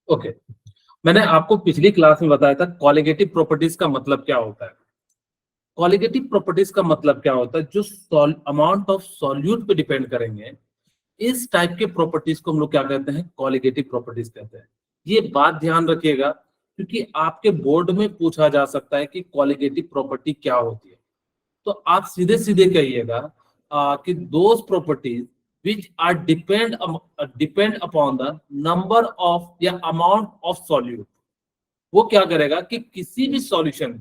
Okay, मैंने आपको पिछली क्लास में बताया था कॉलिगेटिव प्रॉपर्टीज का मतलब क्या होता है। कॉलिगेटिव प्रॉपर्टीज का मतलब क्या होता है, जो अमाउंट ऑफ सॉल्यूट पे डिपेंड करेंगे, इस टाइप के प्रॉपर्टीज को हम लोग क्या कहते हैं, कॉलिगेटिव प्रॉपर्टीज कहते हैं। ये बात ध्यान रखिएगा, क्योंकि आपके बोर्ड में पूछा जा सकता है कि कॉलिगेटिव प्रॉपर्टी क्या होती है। तो आप सीधे सीधे कहिएगा कि those properties which are depend upon the number of या amount of solute। वो क्या करेगा कि किसी भी सॉल्यूशन,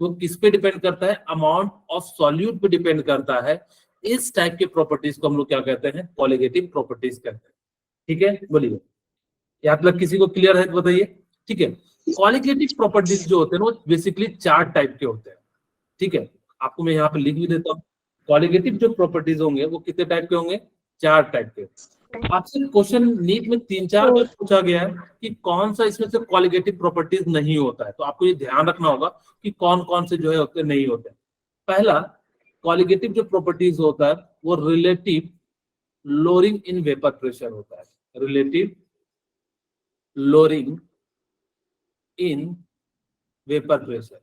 वो किस पे डिपेंड करता है, अमाउंट ऑफ सॉल्यूट पे डिपेंड करता है। इस टाइप के प्रॉपर्टीज को हम लोग क्या कहते हैं, कॉलिगेटिव प्रॉपर्टीज कहते हैं। ठीक है, बोलिए, यहाँ तक किसी को क्लियर है तो बताइए। ठीक है, कॉलिगेटिव प्रॉपर्टीज जो होते हैं वो बेसिकली 4 टाइप के होते हैं। ठीक है, आपको मैं यहाँ पे लिख भी देता हूँ। कॉलिगेटिव जो प्रॉपर्टीज होंगे वो कितने टाइप के होंगे, 4 टाइप के। आपसे क्वेश्चन नीट में 3-4 बार पूछा गया है कि कौन सा इसमें से कॉलिगेटिव प्रॉपर्टीज नहीं होता है, तो आपको ये ध्यान रखना होगा कि कौन कौन से जो है होते नहीं होते। पहला कॉलिगेटिव जो प्रॉपर्टीज होता है वो relative lowering in vapour pressure होता है। Relative lowering in vapour pressure.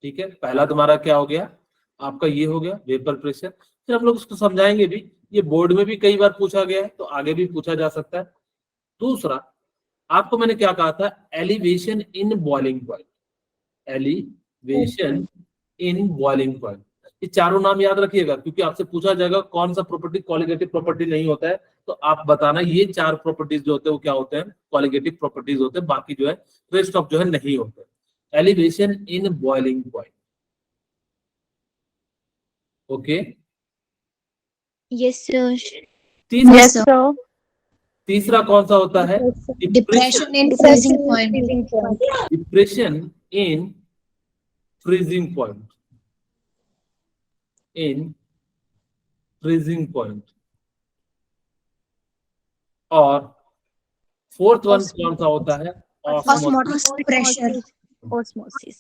ठीक है, पहला तुम्हारा क्या हो गया, आपका ये हो गया वेपर प्रेशर। फिर हम लोग उसको समझाएंगे भी, ये बोर्ड में भी कई बार पूछा गया है तो आगे भी पूछा जा सकता है। दूसरा, आपको मैंने क्या कहा था, elevation in boiling point. Elevation in boiling point, ये चारों नाम याद रखिएगा, क्योंकि आपसे पूछा जाएगा कौन सा प्रॉपर्टी कॉलिगेटिव प्रॉपर्टी नहीं होता है, तो आप बताना ये 4 प्रॉपर्टीज जो होते हैं वो क्या होते हैं, कॉलिगेटिव प्रॉपर्टीज होते हैं। बाकी जो है रेस्ट ऑफ जो है नहीं होते। Elevation in boiling point, okay. Yes sir. तीसरा कौन सा होता है, depression in freezing point. Depression in freezing point, in freezing point. और फोर्थ वन कौन सा होता है, ऑस्मोटिक प्रेशर। ऑस्मोसिस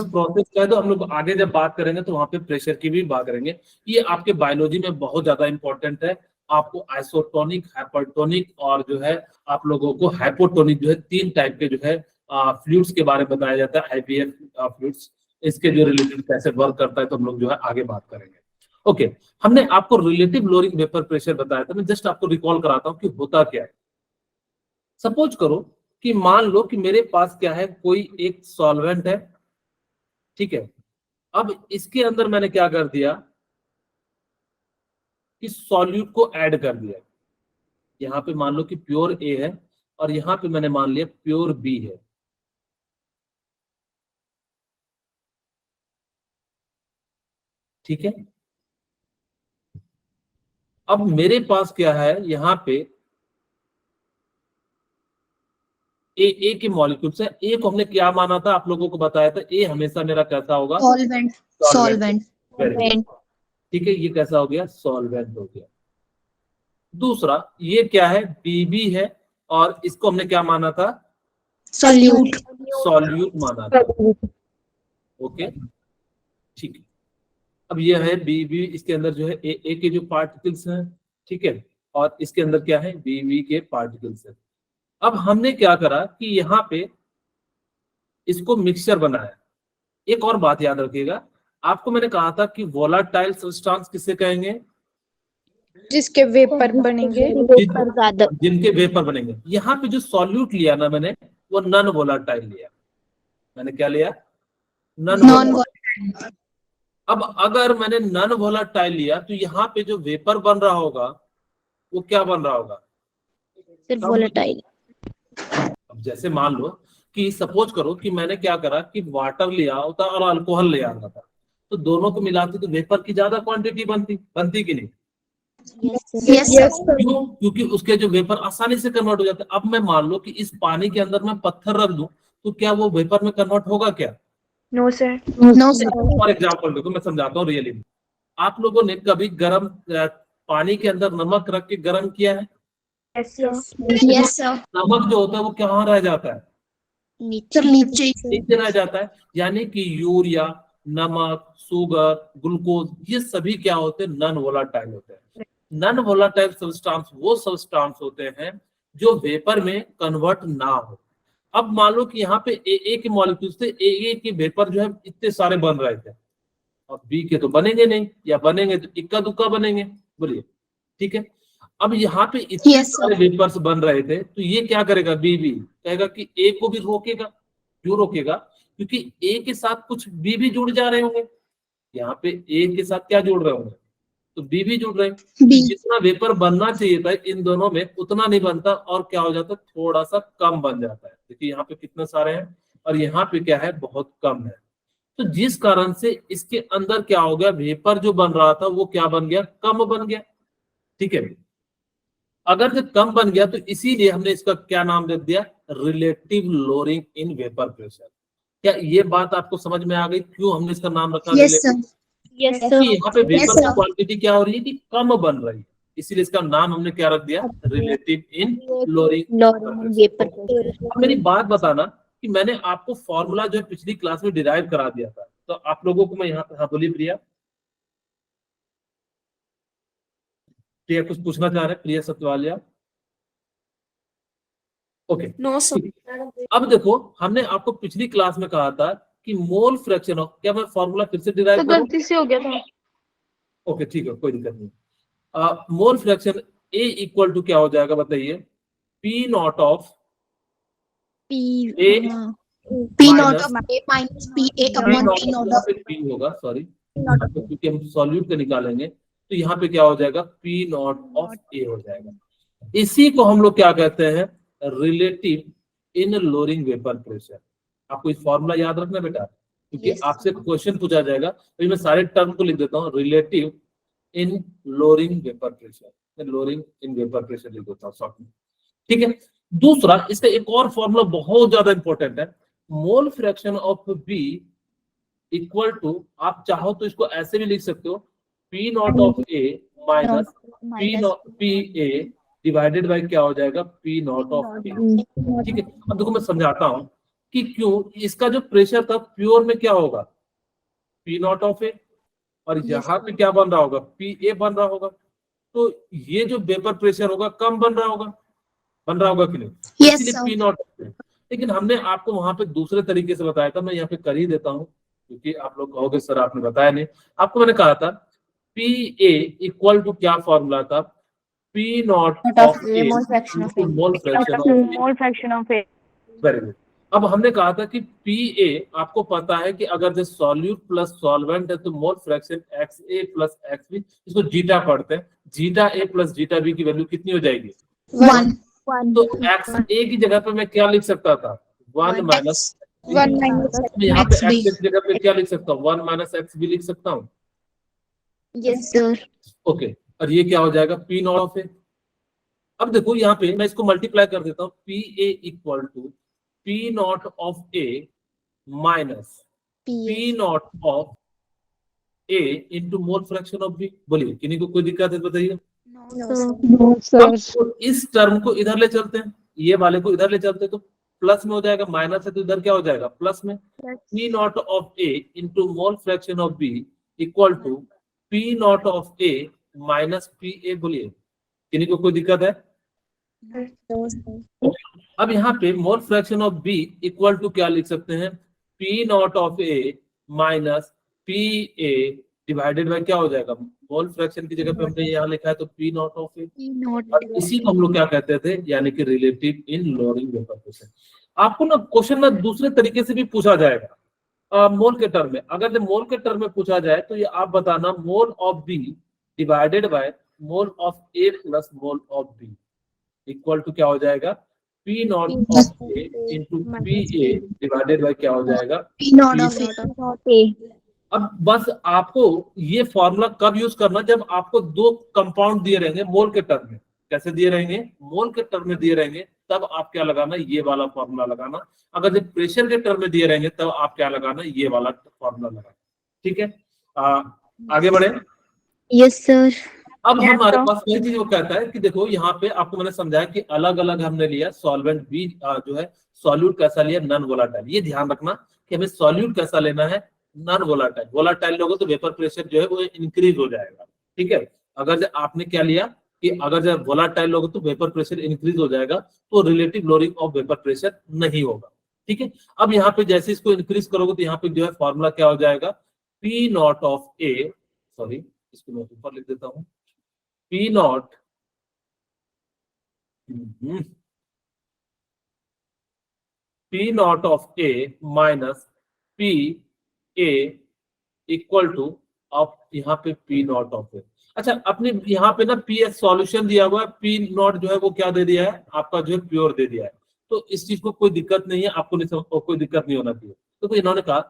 प्रोसेस कह दो। हम लोग आगे जब बात करेंगे तो वहां पे प्रेशर की भी बात करेंगे। ये आपके बायोलॉजी में बहुत ज्यादा इंपॉर्टेंट है। आपको आइसोटोनिक, हाइपरटोनिक और जो है आप लोगों को हाइपोटोनिक जो है 3 टाइप के जो है फ्लूइड्स के बारे में बताया जाता है, आईवीएफ फ्लूइड्स। इसके जो रिलेटेड कैसे वर्क करता है तो हम लोग जो है आगे बात करेंगे। ओके, हमने आपको रिलेटिव लोअरिंग वेपर प्रेशर बताया था। मैं जस्ट आपको रिकॉल कराता हूँ कि होता क्या है। सपोज करो कि मान लो कि मेरे पास क्या है, कोई एक सॉल्वेंट है। ठीक है, अब इसके अंदर मैंने क्या कर दिया कि सॉल्यूट को ऐड कर दिया। यहाँ पे मान लो कि प्योर ए है और यहाँ पे मैंने मान लिया प्योर बी है। ठीक है, अब मेरे पास क्या है, यहाँ पे ए के मॉलिक्यूल्स है। ए को हमने क्या माना था, आप लोगों को बताया था, ए हमेशा मेरा कैसा होगा, सॉल्वेंट। ठीक है, ये कैसा हो गया, सॉल्वेंट हो गया। दूसरा ये क्या है, बीबी है और इसको हमने क्या माना था, सॉल्यूट माना था। ओके, ठीक है। अब ये है बीबी, इसके अंदर जो है ए के जो पार्टिकल्स हैं। ठीक है, और इसके अंदर क्या है, बीबी के पार्टिकल्स हैं। अब हमने क्या करा कि यहाँ पे इसको मिक्सचर बनाया। एक और बात याद रखिएगा, आपको मैंने कहा था कि वोलाटाइल सब्सटेंस किसे कहेंगे, जिसके वेपर बनेंगे, जिनके वेपर बनेंगे। यहाँ पे जो सॉल्यूट लिया ना मैंने, वो नॉन वोलाटाइल लिया। मैंने क्या लिया, नॉन वोलाटाइल। अब अगर मैंने नॉन वोलाटाइल लिया तो यहाँ पे जो वेपर बन रहा होगा वो क्या बन रहा होगा, सिर्फ वोलेटाइल। अब जैसे मान लो कि सपोज करो कि मैंने क्या करा कि वाटर लिया होता और अल्कोहल ले आता था, तो दोनों को मिलाते तो वेपर की ज्यादा क्वांटिटी बनती कि नहीं। क्यों, क्योंकि उसके जो वेपर आसानी से कन्वर्ट हो जाते हैं। अब मैं मान लो कि इस पानी के अंदर मैं पत्थर रख दूं तो क्या वो वेपर में कन्वर्ट होगा क्या, नो सर। फॉर एग्जाम्पल देखो, मैं समझाता हूँ रियली। आप लोगों ने कभी गर्म पानी के अंदर नमक रख के गर्म किया है, यस सर। नमक जो होता है वो कहाँ रह जाता है, नीचे रह जाता है। यानी कि यूरिया, नमक, शुगर, ग्लूकोज, ये सभी क्या होते हैं, नॉन वोलाटाइल होते हैं। नॉन वोलाटाइल सब्सटेंस वो सब्सटेंस होते हैं जो वेपर में कन्वर्ट ना हो। अब मान लो कि यहाँ पे ए के मॉलिक्यूल से ए के वेपर जो है इतने सारे बन रहे थे, और बी के तो बनेंगे नहीं, या बनेंगे तो इक्का दुक्का बनेंगे, बोलिए, ठीक है। अब यहाँ पे इतने Yes, sir. सारे वेपर्स बन रहे थे, तो ये क्या करेगा, बी भी कहेगा कि ए को भी रोकेगा। क्यों रोकेगा? क्योंकि ए के साथ कुछ बी भी जुड़ जा रहे होंगे, यहाँ पे ए के साथ क्या जुड़ रहे होंगे, तो बी भी जुड़ रहे हैं। B. जितना वेपर बनना चाहिए था इन दोनों में उतना नहीं बनता, और क्या हो जाता है, थोड़ा सा कम बन जाता है। देखिए यहाँ पे कितने सारे हैं और यहाँ पे क्या है, बहुत कम है। तो जिस कारण से इसके अंदर क्या हो गया, वेपर जो बन रहा था वो क्या बन गया, कम बन गया, ठीक है। अगर जो कम बन गया तो इसीलिए हमने इसका क्या नाम दे दिया, relative lowering in vapour pressure. क्या ये बात आपको समझ में आ गई, क्यों हमने इसका नाम रखा Yes, sir. Yes, Yes, sir. कि यहाँ पे Yes, वेपर की sir. क्वांटिटी क्या हो रही है कि कम बन रही है, इसीलिए इसका नाम हमने क्या रख दिया, रिलेटिव इन लोअरिंग। वेपर अब मेरी बात बताना कि मैंने आपको फॉर्मूला जो है पिछली क्लास में डिराइव करा दिया था, तो आप लोगों को मैं यहाँ पे, हाँ बोलिए प्रिया। प्रिया कुछ पूछना चाह रहे हैं, Priya Satyawalia? Okay, No, sir. अब देखो हमने आपको पिछली क्लास में कहा था कि मोल फ्रैक्शन ऑफ, क्या मैं फॉर्मूला फिर से डिराइव तो करूं? गलती से हो गया था। ओके ठीक है, कोई दिक्कत नहीं। Mole fraction A equal to क्या हो जाएगा बताइए, P naught of P. A P minus- naught of A minus P A P upon not, P naught यहाँ of पे पी होगा, सॉरी, क्योंकि हम सॉल्यूट का निकालेंगे, तो यहाँ पे क्या हो जाएगा, पी नॉट ऑफ ए हो जाएगा। इसी को हम लोग क्या कहते हैं, रिलेटिव इन लोअरिंग वेपर प्रेशर। आपको इस फॉर्मूला याद रखना बेटा, क्योंकि Yes. आपसे क्वेश्चन पूछा जाएगा, तो मैं सारे टर्म को लिख देता हूँ, relative in lowering vapour pressure, lowering in vapour pressure लिख देता हूँ शॉर्ट में, ठीक है। दूसरा, इसका एक और फॉर्मूला बहुत ज्यादा इंपॉर्टेंट है, mole fraction of B equal to, आप चाहो तो इसको ऐसे भी लिख सकते हो, P naught of A minus P naught P A divided by क्या हो जाएगा, पी नॉट ऑफ ए, ठीक है। अब देखो मैं समझाता हूं कि क्यों इसका जो प्रेशर था प्योर में क्या होगा, पी नॉट ऑफ ए, और यहाँ पे क्या बन रहा होगा, पी ए बन रहा होगा, तो ये जो वेपर प्रेशर होगा कम बन रहा होगा कि नहीं, Yes, इसलिए sir. P not. लेकिन हमने आपको वहां पे दूसरे तरीके से बताया था, मैं यहाँ पे कर ही देता हूँ, क्योंकि आप लोग कहोगे सर आपने बताया नहीं। आपको मैंने कहा था पी ए इक्वल टू क्या फॉर्मूला था, P naught of A mole fraction of A. Mole fraction of A. Mole fraction of A. Very good. अब हमने कहा था कि पी ए आपको पता है कि अगर जो सॉल्यूट प्लस सॉल्वेंट है तो मोल फ्रैक्शन एक्स ए प्लस एक्स बी, इसको जीटा पढ़ते हैं, जीटा ए प्लस जीटा बी की वैल्यू कितनी हो जाएगी, 1. तो एक्स ए की जगह पे मैं क्या लिख सकता था, 1 माइनस, 1 minus यहाँ पे XB. एक्स की जगह पे क्या लिख सकता हूँ, 1 माइनस एक्स बी लिख सकता हूँ, Yes, sir. ओके। और ये क्या हो जाएगा, पी नॉट ऑफ ए। अब देखो यहाँ पे मैं इसको मल्टीप्लाई कर देता हूँ, P A equal to P naught of A minus P naught of A into mole fraction of B. बोलिए, किन्हीं को कोई दिक्कत है तो बताइए। No, sir. अब तो इस टर्म को इधर ले चलते हैं, ये वाले को इधर ले चलते हैं, तो प्लस में हो जाएगा, माइनस है तो इधर क्या हो जाएगा, प्लस में। P naught of A into mole fraction of B equal to P naught of A minus P A. बोलिए, किन्हीं को कोई दिक्कत है? अब यहाँ पे mole fraction of B equal to क्या लिख सकते हैं, P naught of A minus P A divided by क्या हो जाएगा, मोल फ्रैक्शन की जगह पे हमने यहाँ लिखा है तो पी नॉट ऑफ ए, और इसी को हम लोग क्या कहते थे, यानी कि रिलेटिव इन लोअरिंग वेपर प्रेशर। आपको ना क्वेश्चन ना दूसरे तरीके से भी पूछा जाएगा, मोल के टर्म में। अगर मोल के टर्म में पूछा जाए तो ये आप बताना, mole of B divided by mole of A plus mole of B equal to क्या हो जाएगा, P naught of A into P A divided by क्या हो जाएगा, P naught of A. अब बस आपको ये फॉर्मूला कब यूज करना, जब आपको दो कंपाउंड दिए रहेंगे मोल के टर्म में। कैसे दिए रहेंगे, मोल के टर्म में दिए रहेंगे, तब आप क्या लगाना, ये वाला फॉर्मूला लगाना। अगर जब प्रेशर के टर्म में दिए रहेंगे तब आप क्या लगाना, ये वाला फॉर्मूला लगाना, ठीक है। आगे बढ़े। Yes, sir. अब Yes, हमारे sir. पास वही चीज वो कहता है कि देखो यहाँ पे आपको मैंने समझाया कि अलग अलग हमने लिया सॉल्वेंट बी, जो है सॉल्यूट कैसा लिया, नॉन वोलाटाइल। ये ध्यान रखना कि हमें सॉल्यूट कैसा लेना है, नॉन वोलाटाइल। वोलाटाइल लोगों तो वेपर प्रेशर जो है वो इंक्रीज हो जाएगा, ठीक है। अगर आपने क्या लिया, कि अगर जब वोलाटाइल होगा तो वेपर प्रेशर इंक्रीज हो जाएगा, तो relative lowering of vapour pressure नहीं होगा। ठीक है, अब यहाँ पे जैसे इसको इंक्रीज करोगे तो यहाँ पे जो है फॉर्मूला क्या हो जाएगा, P naught of A, sorry इसको मैं ऊपर लिख देता हूँ, P naught P naught of A minus P A equal to, अब यहाँ पे पी नॉट ऑफ ए। अच्छा, अपने यहाँ पे ना पी एस सॉल्यूशन दिया हुआ है, पी नॉट जो है वो क्या दे दिया है आपका, जो है प्योर दे दिया है, तो इस चीज को कोई दिक्कत नहीं है, आपको नहीं, कोई दिक्कत नहीं होना चाहिए। तो इन्होंने कहा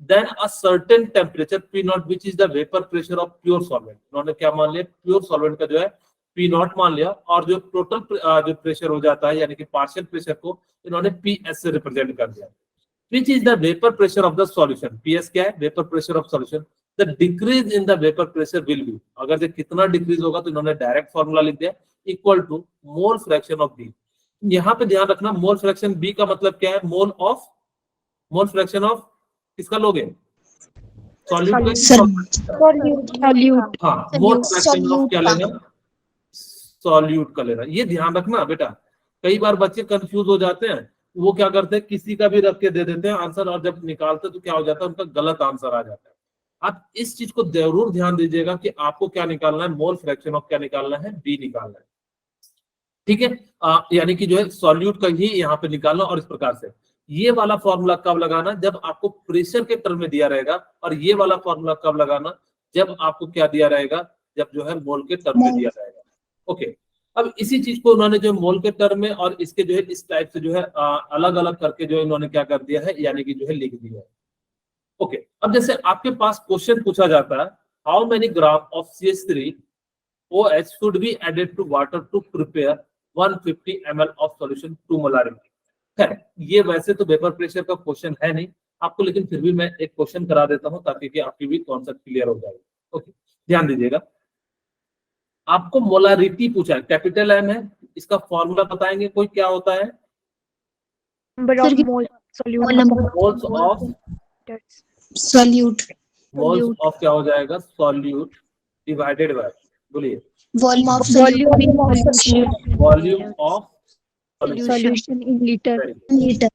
then a certain temperature P naught which is the vapour pressure of pure solvent, इन्होंने क्या मान लिया, प्योर सॉल्वेंट का जो है पी नॉट मान लिया, और जो टोटल जो प्रेशर हो जाता है यानी कि पार्शियल प्रेशर को इन्होंने पी एस से रिप्रेजेंट कर दिया। Which is the vapor pressure of the solution? PS क्या है, vapor pressure of solution. The decrease in the vapor pressure will be, अगर जो कितना डिक्रीज होगा तो इन्होंने डायरेक्ट फॉर्मूला लिख दिया, equal to mole fraction of B. यहाँ पे ध्यान रखना, मोल फ्रैक्शन बी का मतलब क्या है, मोल फ्रैक्शन ऑफ किसका लोगे, सॉल्यूट Solute. हाँ, मोल फ्रैक्शन ऑफ क्या लेना, सॉल्यूट का लेना। ये ध्यान रखना बेटा, कई बार बच्चे कंफ्यूज हो जाते हैं, वो क्या करते हैं किसी का भी रख के दे देते हैं आंसर, और जब निकालते तो क्या हो जाता है उनका गलत आंसर आ जाता है। आप इस चीज को जरूर ध्यान दीजिएगा कि आपको क्या निकालना है, मोल फ्रैक्शन ऑफ क्या निकालना है, बी निकालना है। ठीक है, यानी कि जो है सॉल्यूट का ही यहाँ पे निकालना, और इस प्रकार से ये वाला फॉर्मूला कब लगाना, जब आपको प्रेशर के टर्म में दिया रहेगा, और ये वाला फॉर्मूला कब लगाना, जब आपको क्या दिया रहेगा, जब जो है मोल के टर्म में दिया रहेगा। ओके, अब इसी चीज को उन्होंने जो मोल के टर्म में और इसके जो है इस टाइप से जो है अलग अलग करके जो इन्होंने क्या कर दिया है, यानी कि जो है लिख दिया है। ओके, अब जैसे आपके पास क्वेश्चन पूछा जाता है, how many gram of CH3OH should be added to water to prepare 150 ml of solution 2 molarity. खैर ये वैसे तो वेपर प्रेशर का क्वेश्चन है नहीं आपको, लेकिन फिर भी मैं एक क्वेश्चन करा देता हूं ताकि कि आपकी भी कॉन्सेप्ट क्लियर हो जाए। ओके, ध्यान दीजिएगा, आपको मोलारिटी पूछा है, कैपिटल एम है, इसका फॉर्मूला बताएंगे कोई क्या होता है, Number of moles solute. Moles of, solute, moles of क्या हो जाएगा, सॉल्यूट डिवाइडेड बाय, बोलिए, volume of volume of Solution in liter. Litre,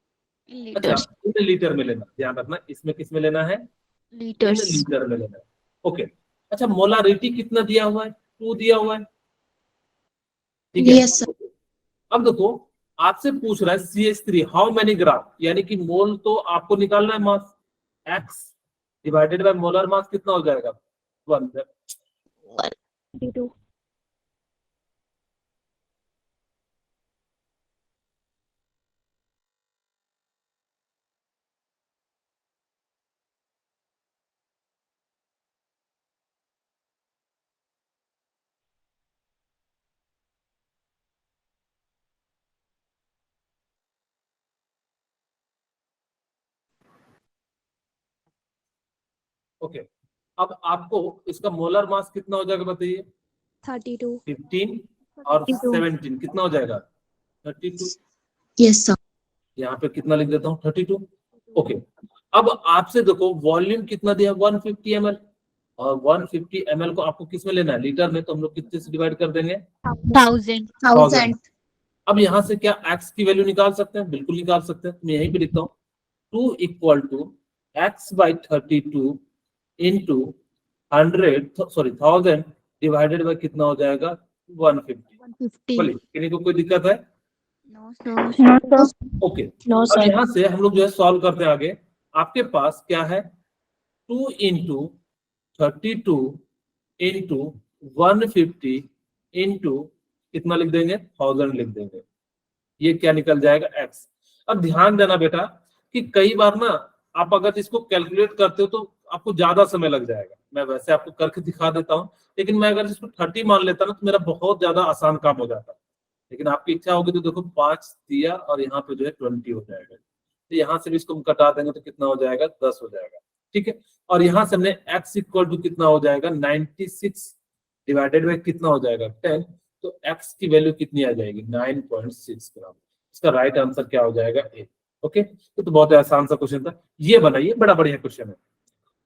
अच्छा इन लीटर में लेना, ध्यान रखना इसमें किस में लेना है, इन लीटर में लेना है। ओके, अच्छा मोलारिटी कितना दिया हुआ है, 2 दिया हुआ है, ठीक है। यस सर, अब देखो आपसे पूछ रहा है CH3 हाउ मेनी ग्राम, यानी कि मोल तो आपको निकालना है मास, x divided by molar mass कितना हो जाएगा 1। 22. ओके, अब आपको इसका मोलर मास कितना हो जाएगा बताइए, 32. 15 और 17 कितना हो जाएगा 32। यस सर, यहाँ पे कितना लिख देता हूँ 32। ओके, अब आपसे देखो वॉल्यूम कितना दिया 150 ml, और 150 ml को आपको किस में लेना है, लीटर में, तो हम लोग कितने से डिवाइड कर देंगे 1000, अब यहाँ से क्या x की वैल्यू निकाल सकते हैं, बिल्कुल निकाल सकते हैं, मैं यहीं पे लिखता हूँ 2 equal to x/32 into 1000 divided by कितना हो जाएगा 150। बोलिए किसी को कोई दिक्कत है, ओके। अब यहाँ से हम लोग जो है सॉल्व करते हैं आगे, आपके पास क्या है 2 इंटू 32 इंटू 150 इंटू कितना लिख देंगे 1000 लिख देंगे, ये क्या निकल जाएगा x। अब ध्यान देना बेटा कि कई बार ना आप अगर इसको कैलकुलेट करते हो तो आपको ज्यादा समय लग जाएगा, मैं वैसे आपको करके दिखा देता हूँ, लेकिन मैं अगर इसको 30 मान लेता ना तो मेरा बहुत ज्यादा आसान काम हो जाता, लेकिन आपकी इच्छा होगी तो देखो 5 दिया और यहाँ पे जो है 20 हो जाएगा, तो यहाँ से भी इसको हम कटा देंगे तो कितना हो जाएगा 10 हो जाएगा, ठीक है। और यहाँ से हमने x इक्वल टू कितना हो जाएगा 96 डिवाइडेड बाय कितना हो जाएगा 10, तो x की वैल्यू कितनी आ जाएगी 9.6 ग्राम, इसका राइट आंसर क्या हो जाएगा A। ओके, तो बहुत आसान सा क्वेश्चन था, ये बनाइए, बड़ा बढ़िया क्वेश्चन है।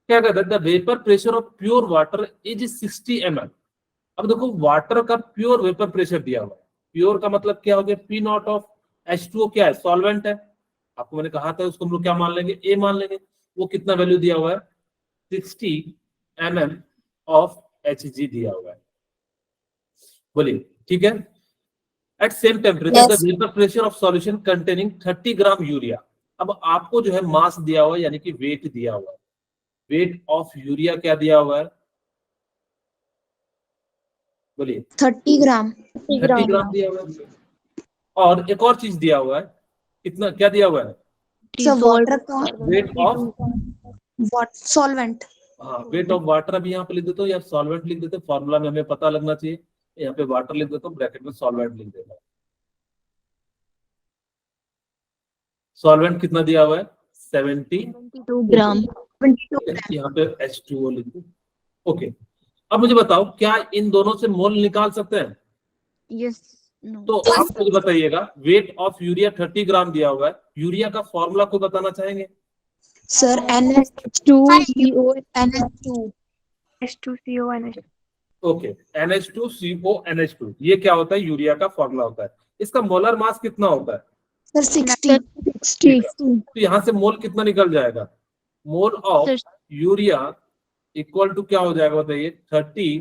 क्या कहता है the vapour pressure of pure water is 60 ml, अब देखो वाटर का प्योर वेपर प्रेशर दिया हुआ है। प्योर का मतलब क्या हो गया, पी नॉट ऑफ H2O क्या है, सॉल्वेंट है। आपको मैंने कहा था उसको हम लोग क्या मान लेंगे, ए मान लेंगे। वो कितना वैल्यू दिया हुआ है, 60 mm ऑफ Hg दिया हुआ है। बोलिए ठीक है। At same temperature the Yes. Vapour pressure of solution containing 30 gram urea. अब आपको जो है मास दिया हुआ है, यानी कि वेट दिया हुआ है। वेट ऑफ यूरिया क्या दिया हुआ है, बोलिए 30 ग्राम 30 ग्राम दिया हुआ है। और एक और चीज दिया हुआ है, कितना क्या दिया हुआ है, सर वाटर का वेट ऑफ, सॉल्वेंट हाँ वेट ऑफ वाटर अभी यहाँ पे लिख देता हूँ या सॉल्वेंट लिख देते, फॉर्मूला में हमें पता लगना चाहिए। यहाँ पे वाटर लिख देता हूँ, ब्रैकेट में सॉल्वेंट लिख देता हूँ। सॉल्वेंट कितना दिया हुआ है, 72 ग्राम यहाँ पे H2O लिख दो। ओके, अब मुझे बताओ क्या इन दोनों से मोल निकाल सकते हैं? Yes. तो आप मुझे बताइएगा, वेट ऑफ यूरिया 30 ग्राम दिया हुआ है, यूरिया का फॉर्मूला को बताना चाहेंगे? Sir H2CO NH2 H2CO NH2. Okay, NH2CO NH2 ये क्या होता है, यूरिया का फॉर्मूला होता है। इसका मोलर मास कितना होता है? सर 60 तो यहाँ से मोल कितना निकल जाएगा, mole of urea equal to क्या हो जाएगा बताइए, 30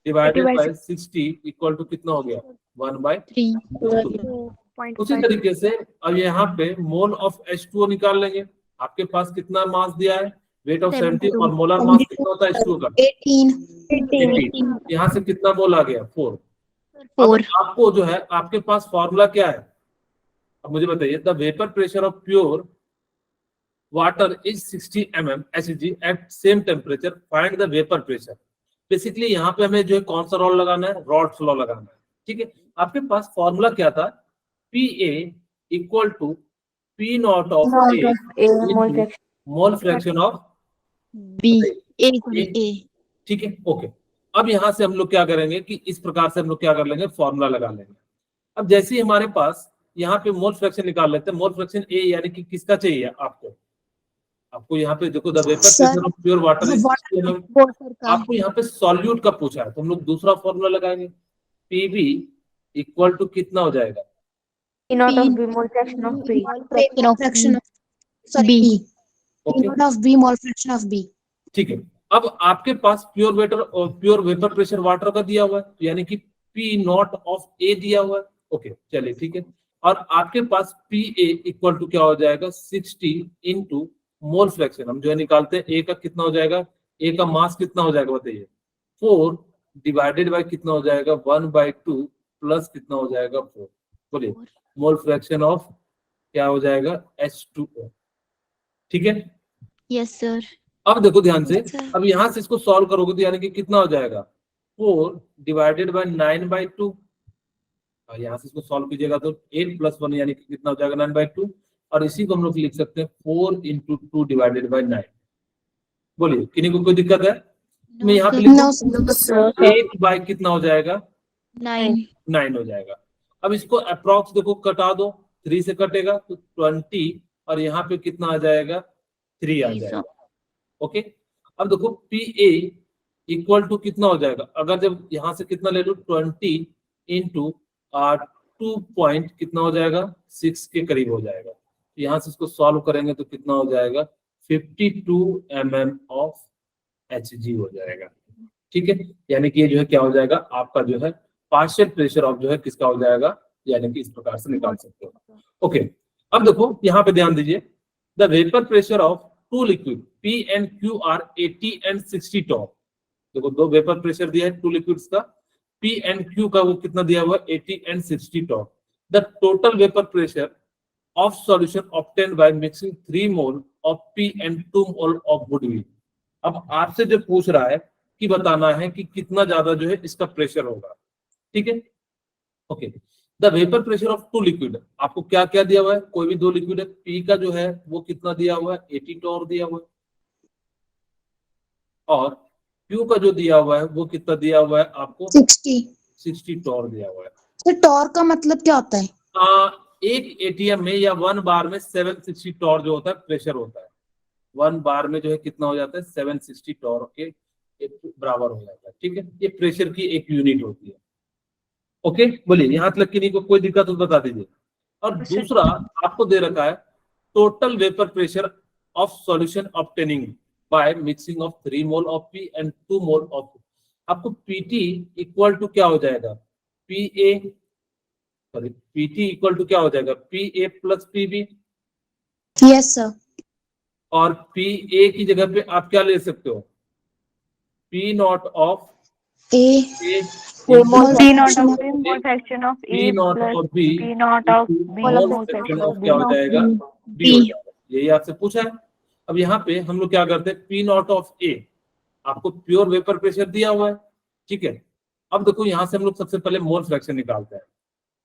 डिवाइडेड बाय 60 इक्वल टू कितना हो गया, 1/3। 0.5. उसी तरीके से अब यहाँ पे मोल ऑफ H2O निकाल लेंगे। आपके पास कितना मास दिया है, वेट ऑफ 70 और मोलर मास कितना होता है H2O का, 18। यहाँ से कितना मोल आ गया, 4। अब आपको जो है आपके पास फॉर्मूला क्या है, अब मुझे बताइए, the vapour pressure of pure water is 60 mm Hg at same temperature, find the vapour pressure. Basically यहाँ पे हमें जो है कौन सा लॉ लगाना है, रॉड्स लॉ लगाना है। ठीक है, आपके पास फॉर्मूला क्या था, PA equal to P naught of A mole fraction of B A ठीक है। ओके, अब यहाँ से हम लोग क्या करेंगे कि इस प्रकार से हम लोग क्या कर लेंगे, फॉर्मूला लगा लेंगे। अब जैसे ही हमारे पास यहाँ पे मोल फ्रैक्शन निकाल लेते हैं, मोल फ्रैक्शन ए यानी कि किसका चाहिए आपको, आपको यहाँ पे देखो the vapour pressure of pure water, आपको यहाँ पे सॉल्यूट का पूछा है, तो हम लोग दूसरा फॉर्मूला लगाएंगे। PB इक्वल टू कितना हो जाएगा, P naught of B mole fraction of B. fraction of sorry B not of B mole fraction of B। ठीक है, अब आपके पास प्योर वेटर और प्योर वेपर प्रेशर वाटर का दिया हुआ है, यानी कि P नॉट ऑफ A दिया हुआ है। ओके चलिए ठीक है, और आपके पास PA इक्वल टू क्या हो जाएगा, 60 इंटू मोल फ्रैक्शन, हम जो है निकालते हैं A का कितना हो जाएगा, A का मास कितना हो जाएगा बताइए, 4 डिवाइडेड बाय कितना हो जाएगा, 1/2 प्लस कितना हो जाएगा, 4। बोलिए मोल फ्रैक्शन ऑफ क्या हो जाएगा, H2O। ठीक है, यस सर। अब देखो ध्यान से, अब यहां से इसको सॉल्व करोगे तो यानी कि कितना हो जाएगा, 4 डिवाइडेड बाय 9/2। यहाँ से इसको सॉल्व कीजिएगा तो 8 + 1 यानी कि कितना हो जाएगा, 9/2। और इसी को हम लोग लिख सकते हैं 4 × 2 डिवाइडेड बाय 9। बोलिए किन्हीं को कोई दिक्कत है, मैं यहाँ पे लिखूं 8 बाय कितना हो जाएगा, 9 हो जाएगा। अब इसको अप्रॉक्स देखो कटा दो, 3 से कटेगा तो 20 और यहाँ पे कितना आ जाएगा, 3 आ जाएगा। ओके, अब देखो PA इक्वल टू कितना हो जाएगा, अगर जब यहाँ से कितना ले लो 20 इंटू 2 पॉइंट कितना हो जाएगा, 6 के करीब हो जाएगा। तो यहाँ से इसको सॉल्व करेंगे तो कितना हो जाएगा, 52 mm ऑफ Hg हो जाएगा। ठीक है, यानी कि ये जो है क्या हो जाएगा, आपका जो है पार्शियल प्रेशर ऑफ जो है किसका हो जाएगा, यानी कि इस प्रकार से निकाल सकते हो। ओके, अब देखो यहाँ पे ध्यान दीजिए, the vapour pressure of two liquid P and Q are 80 and 60 top. देखो दो वेपर प्रेशर दिया है टू लिक्विड्स का, P and Q का वो कितना दिया हुआ है, 80 and 60 top. The total vapour pressure of solution obtained by mixing 3 mole of P and 2 mole of would. अब आपसे जो पूछ रहा है कि बताना है कि कितना ज्यादा जो है इसका प्रेशर होगा। ठीक है, okay, the vapour pressure of two liquid, आपको क्या क्या दिया हुआ है, कोई भी दो लिक्विड है, P का जो है वो कितना दिया हुआ है, 80 टॉर दिया हुआ है, और Q का जो दिया हुआ है वो कितना दिया हुआ है आपको, 60 टॉर दिया हुआ है। तो टॉर का मतलब क्या होता है, एक ATM में या 1 बार में 760 टॉर जो होता है प्रेशर होता है। 1 बार में जो है कितना हो जाता है, 760 टॉर के बराबर हो जाएगा। ठीक है, ये प्रेशर की एक यूनिट होती है। ओके, बोलिए यहाँ तक कि नहीं को कोई दिक्कत हो तो बता दीजिए। और दूसरा आपको दे रखा है total vapour pressure of solution obtaining by mixing of 3 mole of P and 2 mole of. आपको पीटी इक्वल टू क्या हो जाएगा, पीए सॉरी पीटी इक्वल टू क्या हो जाएगा, पीए प्लस पीबी। Yes, sir. और पीए की जगह पे आप क्या ले सकते हो, P naught of A A P mole naught fraction of of B mole fraction of P A naught plus of B P naught of B mole mole fraction fraction of of क्या B हो जाएगा, B हो जाएगा। यही आपसे पूछा है। अब यहाँ पे हम लोग क्या करते हैं, पी नॉट ऑफ ए आपको प्योर वेपर प्रेशर दिया हुआ है। ठीक है, अब देखो यहाँ से हम लोग सबसे पहले मोल फ्रैक्शन निकालते हैं।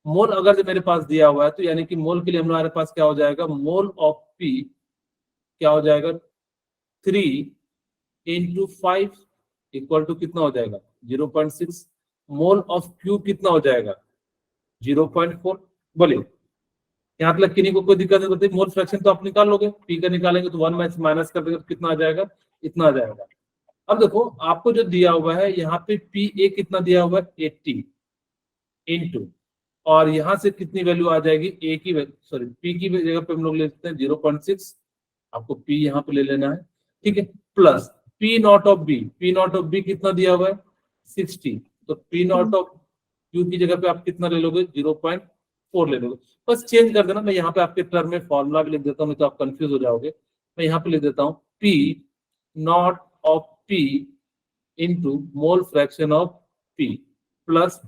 मोल अगर जो मेरे पास दिया हुआ है तो यानी कि मोल के लिए हमारे पास क्या हो जाएगा, मोल ऑफ पी क्या हो जाएगा 3 इंटू 5 इक्वल टू कितना हो जाएगा 0.6। मोल ऑफ क्यू कितना हो जाएगा 0.4। बोलिए यहाँ तक किन्हीं को कोई दिक्कत नहीं होती, मोल फ्रैक्शन तो आप निकाल लोगे, पी का निकालेंगे तो 1 माइनस कर देंगे तो कितना आ जाएगा, इतना आ जाएगा। अब देखो आपको जो दिया हुआ है यहाँ पे पी ए कितना दिया हुआ है 80 इंटू, और यहाँ से कितनी वैल्यू आ जाएगी ए की सॉरी पी की जगह पे हम लोग ले सकते हैं 0.6, आपको पी यहाँ पे ले लेना है। ठीक है, plus P naught of B, P naught of B कितना दिया हुआ है 60, तो पी नॉट ऑफ क्यू की जगह पे आप कितना ले लोगे 0.4 ले लोगे। बस चेंज कर देना, मैं यहाँ पे आपके टर्म में फॉर्मूला भी लिख देता हूँ, नहीं तो आप कंफ्यूज हो जाओगे। मैं यहाँ पे लिख देता हूँ P naught of P into mole fraction of P plus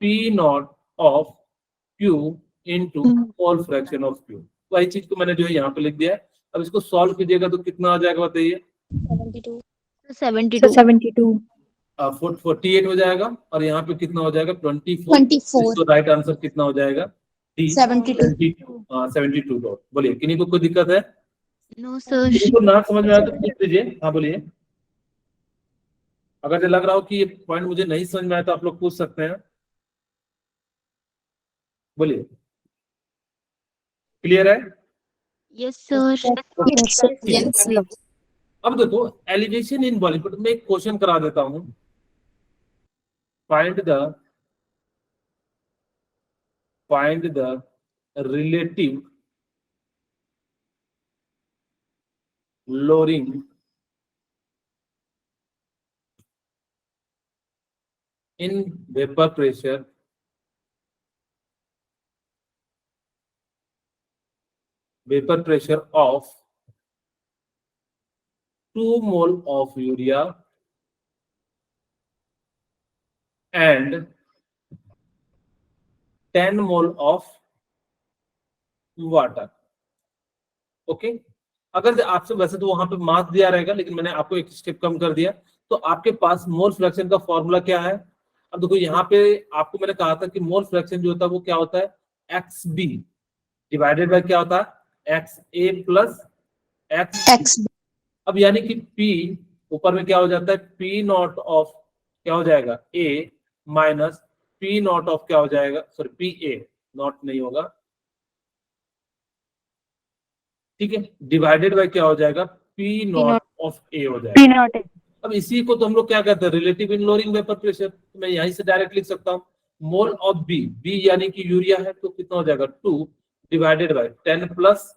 P naught of Q into mole fraction of Q. वही चीज को मैंने जो है यहाँ पे लिख दिया है। अब इसको सॉल्व कीजिएगा तो कितना आ जाएगा बताइए, 72 48 हो जाएगा, और यहाँ पे कितना हो जाएगा 24। 24 तो राइट आंसर कितना हो जाएगा डी 72 72 डॉट। बोलिए किन्हीं को कोई दिक्कत है, No, sir. किसी को ना समझ में आया तो पूछ लीजिए। हाँ बोलिए, अगर जो लग रहा हो कि ये पॉइंट मुझे नहीं समझ में आया तो आप लोग पूछ सकते हैं। बोलिए क्लियर है। Yes, sir. Yes, sir. Yes, sir. अब देखो एलिवेशन इन बॉलीवुड में एक क्वेश्चन करा देता हूं, find the relative lowering in vapor pressure of 2 mole of urea and 10 mole of water। Okay, अगर आपसे वैसे तो वहां पे मास दिया रहेगा, लेकिन मैंने आपको एक स्टेप कम कर दिया। तो आपके पास मोल फ्रैक्शन का फॉर्मूला क्या है। अब देखो यहाँ पे आपको मैंने कहा था कि मोल फ्रैक्शन जो होता है वो क्या होता है, एक्स बी डिवाइडेड बाय क्या होता है, एक्स ए प्लस एक्स। अब यानी कि P ऊपर में क्या हो जाता है, P नॉट ऑफ क्या हो जाएगा A minus P naught of क्या हो जाएगा, सॉरी पी ए नॉट नहीं होगा, ठीक है, डिवाइडेड बाय क्या हो जाएगा P नॉट ऑफ A हो जाएगा। अब इसी को तो हम लोग क्या कहते हैं, रिलेटिव इन लोअरिंग वेपर प्रेशर। तो मैं यहीं से डायरेक्ट लिख सकता हूँ मोल ऑफ बी, बी यानी कि यूरिया है, तो कितना हो जाएगा 2 डिवाइडेड बाय 10 प्लस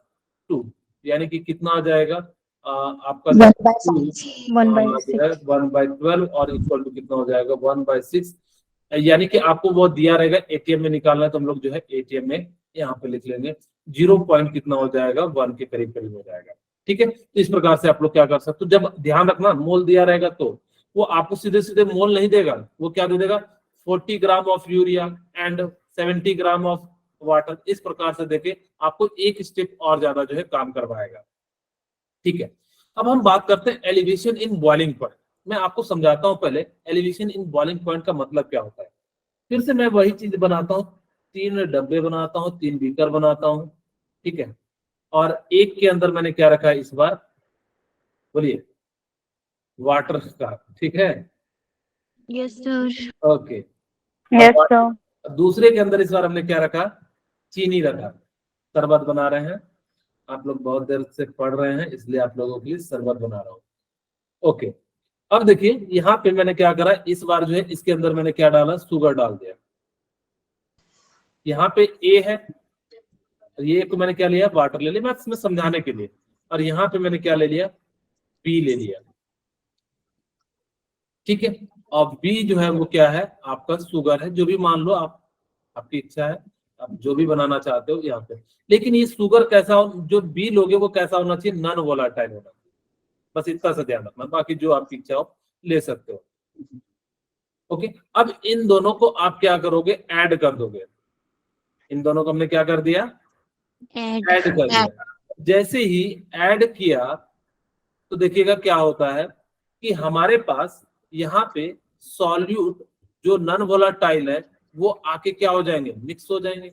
2, यानी कि कितना आ जाएगा आपका 1/12 और इक्वल टू कितना हो जाएगा 1/6। यानी कि आपको वो दिया रहेगा एटीएम में निकालना है, तो हम लोग जो है एटीएम में यहाँ पे लिख लेंगे 0 पॉइंट कितना हो जाएगा 1 के करीब करीब हो जाएगा। ठीक है, तो इस प्रकार से आप लोग क्या कर सकते हो, जब ध्यान रखना मोल दिया रहेगा तो वो आपको सीधे सीधे मोल नहीं देगा, वो क्या दे देगा 40 gram of urea and 70 gram of water. इस प्रकार से देके आपको एक स्टेप और ज्यादा जो है काम करवाएगा। ठीक है, अब हम बात करते हैं एलिवेशन इन बॉइलिंग पॉइंट। मैं आपको समझाता हूं पहले एलिवेशन इन बॉइलिंग पॉइंट का मतलब क्या होता है। फिर से मैं वही चीज बनाता हूँ, 3 डब्बे बनाता हूँ, 3 बीकर बनाता हूँ। ठीक है, और एक के अंदर मैंने क्या रखा है इस बार, बोलिए वाटर का। ठीक है, Yes, sir. Okay, Yes, sir. दूसरे के अंदर इस बार हमने क्या रखा, चीनी रखा। शरबत बना रहे हैं, आप लोग बहुत देर से पढ़ रहे हैं इसलिए आप लोगों के लिए शरबत बना रहा हूँ। ओके, अब देखिए यहाँ पे मैंने क्या करा, इस बार जो है इसके अंदर मैंने क्या डाला, शुगर डाल दिया। यहाँ पे ए है, ये को मैंने क्या लिया, वाटर ले लिया मैं इसमें समझाने के लिए, और यहाँ पे मैंने क्या ले लिया, बी ले लिया। ठीक है, और बी जो है वो क्या है, आपका शुगर है, जो भी मान लो आप, आपकी इच्छा है, आप जो भी बनाना चाहते हो यहाँ पे। लेकिन ये शुगर कैसा हो, जो बी लोगे वो कैसा होना चाहिए, नॉन वोलाटाइल होना चाहिए। बस इतना सा ध्यान रखना, बाकी जो आपकी इच्छा हो ले सकते हो। ओके, अब इन दोनों को आप क्या करोगे, ऐड कर दोगे। इन दोनों को हमने क्या कर दिया, ऐड कर दिया। जैसे ही ऐड किया तो देखिएगा क्या होता है कि हमारे पास यहाँ पे सॉल्यूट जो नॉन वोलाटाइल है वो आके क्या हो जाएंगे, मिक्स हो जाएंगे,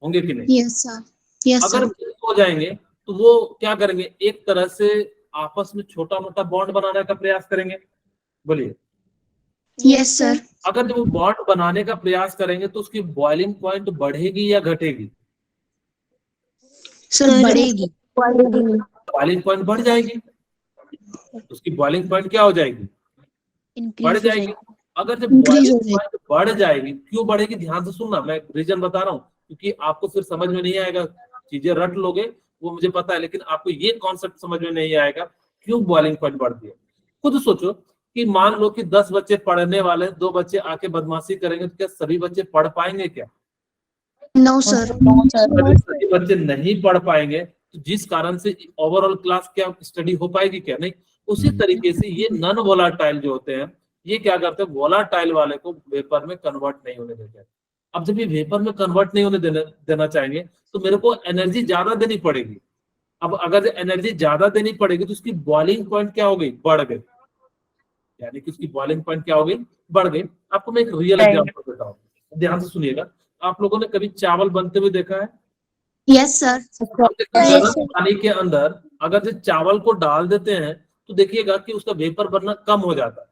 होंगे कि नहीं? Yes, sir. Yes, अगर sir. मिक्स हो जाएंगे तो वो क्या करेंगे, एक तरह से आपस में छोटा मोटा बॉन्ड बनाने का प्रयास करेंगे। बोलिए। Yes, sir. अगर जब वो बॉन्ड बनाने का प्रयास करेंगे तो उसकी बॉइलिंग पॉइंट बढ़ेगी या घटेगी? Sir, बढ़ेगी। बॉइलिंग पॉइंट बढ़ जाएगी, उसकी बॉइलिंग पॉइंट क्या हो जाएगी, बढ़ जाएगी। अगर जब बॉइलिंग पॉइंट बढ़ जाएगी, क्यों बढ़ेगी, ध्यान से सुनना, मैं रीजन बता रहा हूँ, क्योंकि आपको फिर समझ में नहीं आएगा, चीजें रट लोगे वो मुझे पता है, लेकिन आपको ये कॉन्सेप्ट समझ में नहीं आएगा क्यों बॉइलिंग पॉइंट बढ़ती है। खुद सोचो कि मान लो कि 10 बच्चे पढ़ने वाले, 2 बच्चे आके बदमाशी करेंगे, तो क्या सभी बच्चे पढ़ पाएंगे क्या? No, sir. अगर सभी बच्चे नहीं पढ़ पाएंगे तो जिस कारण से ओवरऑल क्लास क्या स्टडी हो पाएगी क्या? नहीं। उसी तरीके से ये नॉन वोलाटाइल जो होते हैं, ये क्या करते हैं, वोलाटाइल वाले को वेपर में कन्वर्ट नहीं होने देते। अब जब ये वेपर में कन्वर्ट नहीं होने देना चाहेंगे तो मेरे को एनर्जी ज्यादा देनी पड़ेगी। अब अगर एनर्जी ज्यादा देनी पड़ेगी तो उसकी बॉइलिंग पॉइंट क्या हो गई, बढ़ गई, यानी कि उसकी बॉइलिंग पॉइंट क्या हो गई, बढ़ गई। आपको मैं एक रियल एग्जांपल देता हूँ, ध्यान से सुनिएगा। आप लोगों ने कभी चावल बनते हुए देखा है? Yes, sir. गर्म पानी के अंदर अगर जो चावल को डाल देते हैं तो देखिएगा कि उसका वेपर बनना कम हो जाता है।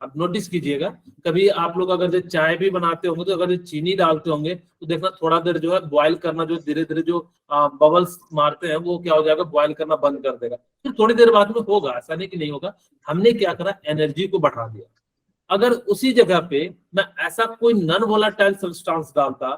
आप नोटिस कीजिएगा, कभी आप लोग अगर जो चाय भी बनाते होंगे तो अगर जो चीनी डालते होंगे तो देखना थोड़ा देर जो है बॉयल करना, जो धीरे धीरे जो बबल्स मारते हैं वो क्या हो जाएगा, बॉयल करना बंद कर देगा, फिर थोड़ी देर बाद में होगा, ऐसा नहीं कि नहीं होगा। हमने क्या करा, एनर्जी को बढ़ा दिया। अगर उसी जगह पे मैं ऐसा कोई नॉन वोलाटाइल सब्सटेंस डालता,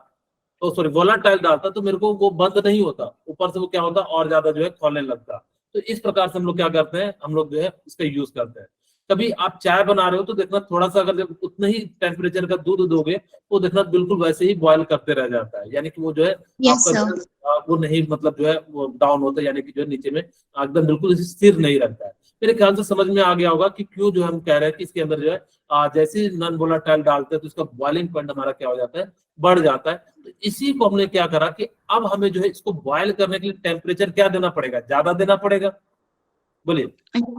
तो सॉरी वोलाटाइल डालता, तो मेरे को वो बंद नहीं होता, ऊपर से वो क्या होता और ज्यादा जो है खोलने लगता। तो इस प्रकार से हम लोग क्या करते हैं, हम लोग जो है इसका यूज करते हैं। कभी आप चाय बना रहे हो तो देखना थोड़ा सा अगर जब उतना ही टेम्परेचर का दूध दोगे तो देखना बिल्कुल वैसे ही बॉयल करते रह जाता है, यानी कि वो जो है Yes, आपका sir. वो नहीं, मतलब जो है वो डाउन होता है, यानी कि जो है नीचे में एकदम बिल्कुल स्थिर नहीं रहता है। मेरे ख्याल से समझ में आ गया होगा कि क्यों जो हम कह रहे हैं कि इसके अंदर जो है जैसे ही नॉन वोलाटाइल डालते हैं तो इसका बॉइलिंग पॉइंट हमारा क्या हो जाता है, बढ़ जाता है। तो इसी को हमने क्या करा कि अब हमें जो है इसको बॉयल करने के लिए टेम्परेचर क्या देना पड़ेगा, ज्यादा देना पड़ेगा। बोलिए।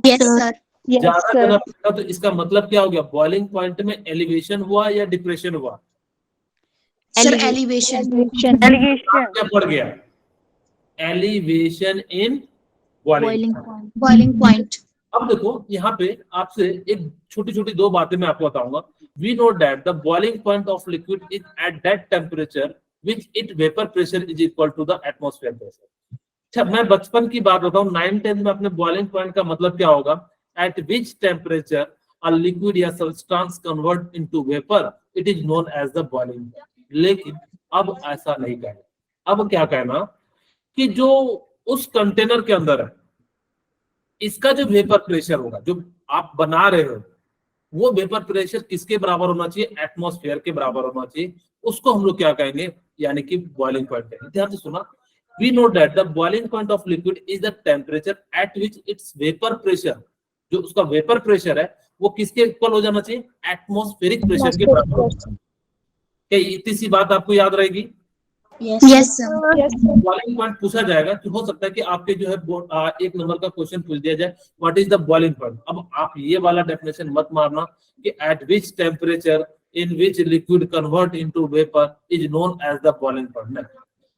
Yes, sir. ज्यादा देना पड़ेगा तो इसका मतलब क्या हो गया, बॉइलिंग पॉइंट में एलिवेशन हुआ या डिप्रेशन हुआ? Sir, elevation. क्या बढ़ गया, elevation in boiling. Boiling point. अब देखो यहाँ पे आपसे एक छोटी छोटी 2 बातें मैं आपको बताऊंगा। We know that the boiling point of liquid is at that temperature which it vapour pressure is equal to the atmosphere pressure. अच्छा, मैं बचपन की बात बताऊं, 9th-10th में अपने बॉइलिंग पॉइंट का मतलब क्या होगा, at which temperature a liquid या substance convert into vapour it is known as the boiling. लेकिन अब ऐसा नहीं कहना। अब क्या कहना कि जो उस कंटेनर के अंदर है, इसका जो वेपर प्रेशर होगा, जो आप बना रहे हो, वो वेपर प्रेशर किसके बराबर होना चाहिए, एटमॉस्फेयर के बराबर होना चाहिए। उसको हम लोग क्या कहेंगे, यानी कि बॉइलिंग पॉइंट कहेंगे। ध्यान से सुना, we know that the boiling point of liquid is the temperature at which its vapor pressure, जो उसका वेपर प्रेशर है वो किसके इक्वल हो जाना चाहिए, एटमॉस्फेरिक प्रेशर के बराबर होना चाहिए। क्या इतनी सी बात आपको याद रहेगी? Yes, sir. बॉइलिंग पॉइंट पूछा जाएगा कि हो सकता है कि आपके जो है 1 नंबर का क्वेश्चन पूछ दिया जाए, what is the boiling point. अब आप ये वाला डेफिनेशन मत मारना कि at which temperature in which liquid convert into vapour is known as the boiling point.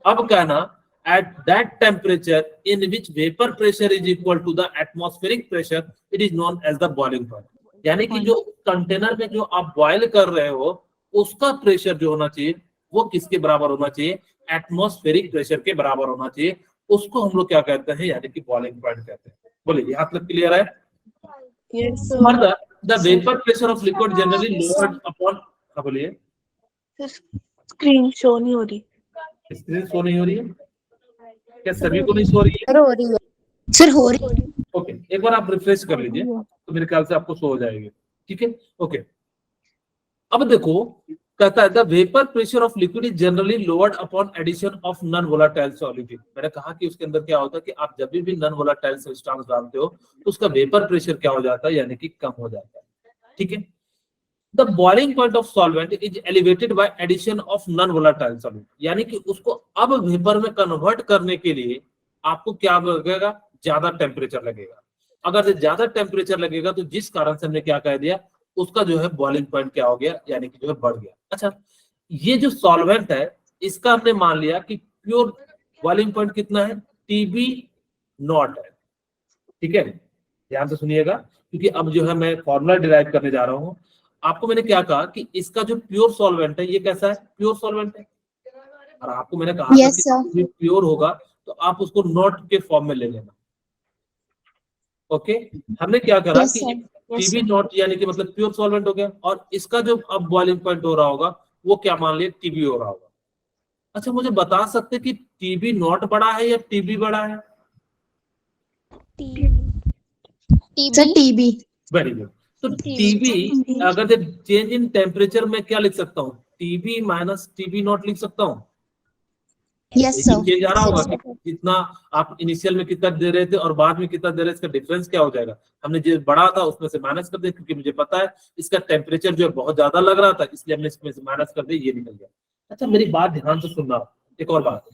अब कहना at that temperature in which vapor pressure is equal to the atmospheric pressure it is known as the boiling point। यानी कि जो container में जो आप boil कर रहे हो उसका प्रेशर जो होना चाहिए वो किसके बराबर होना चाहिए, एटमॉस्फेरिक प्रेशर के बराबर होना चाहिए। उसको हम लोग क्या कहते हैं, यानी कि बॉइलिंग पॉइंट कहते हैं। बोलिए, यहाँ तक क्लियर है? Yes, Further, the vapor pressure of liquid generally lowered upon, हाँ बोलिए, स्क्रीन शो नहीं हो रही। स्क्रीन शो नहीं हो रही है क्या? सभी को नहीं शो रही है? सर हो रही है, सर हो रही है। ओके, एक बार आप रिफ्रेश कर लीजिए तो मेरे ख्याल से आपको शो हो जाएगी। ठीक है, ओके। अब देखो, कहता है the vapour pressure of liquid is generally lowered upon addition of non volatile solute. मैंने कहा कि उसके अंदर क्या होता है कि आप जब भी नॉन वोलेटाइल सब्सटेंस डालते हो तो उसका वेपर प्रेशर क्या हो जाता है, यानी कि कम हो जाता है। ठीक है, the boiling point of solvent is elevated by addition of non volatile solute, यानी कि उसको अब वेपर में कन्वर्ट करने के लिए आपको क्या लगेगा, ज्यादा टेम्परेचर लगेगा। अगर ज्यादा टेम्परेचर लगेगा तो जिस कारण से हमने क्या कह दिया, उसका जो है बॉइलिंग पॉइंट क्या हो गया, यानी कि जो है बढ़ गया। अच्छा, ये जो सॉल्वेंट है इसका हमने मान लिया कि प्योर बॉइलिंग पॉइंट कितना है, टीबी नॉट है। ठीक है, ध्यान से सुनिएगा क्योंकि अब जो है मैं फॉर्मूला डिराइव करने जा रहा हूं। आपको मैंने क्या कहा कि इसका जो प्योर सॉल्वेंट है ये कैसा है, प्योर सॉल्वेंट है। और आपको मैंने कहा Yes, था कि प्योर होगा तो आप उसको नॉट के फॉर्म में ले लेना। ओके, हमने क्या करा Yes, कि sir. Yes, टीबी नॉट यानी कि मतलब प्योर सॉल्वेंट हो गया, और इसका जो अब बॉइलिंग पॉइंट हो रहा होगा वो क्या मान लिया, टीबी हो रहा होगा। अच्छा, मुझे बता सकते कि टीबी नॉट बड़ा है या टीबी बड़ा है? Sir TB. Very good. तो टीबी अगर चेंज इन टेम्परेचर में क्या लिख सकता हूँ, टीबी माइनस टीबी नॉट लिख सकता हूँ। Yes sir. चेंज आ रहा होगा कि जितना आप इनिशियल में कितना दे रहे थे और बाद में कितना दे रहे थे, इसका डिफरेंस क्या हो जाएगा। हमने जो बड़ा था उसमें से माइनस कर दिया क्योंकि मुझे पता है इसका टेम्परेचर जो है बहुत ज्यादा लग रहा था, इसलिए हमने इसमें से माइनस कर दिया, ये निकल गया। अच्छा, मेरी बात ध्यान से सुनना। एक और बात,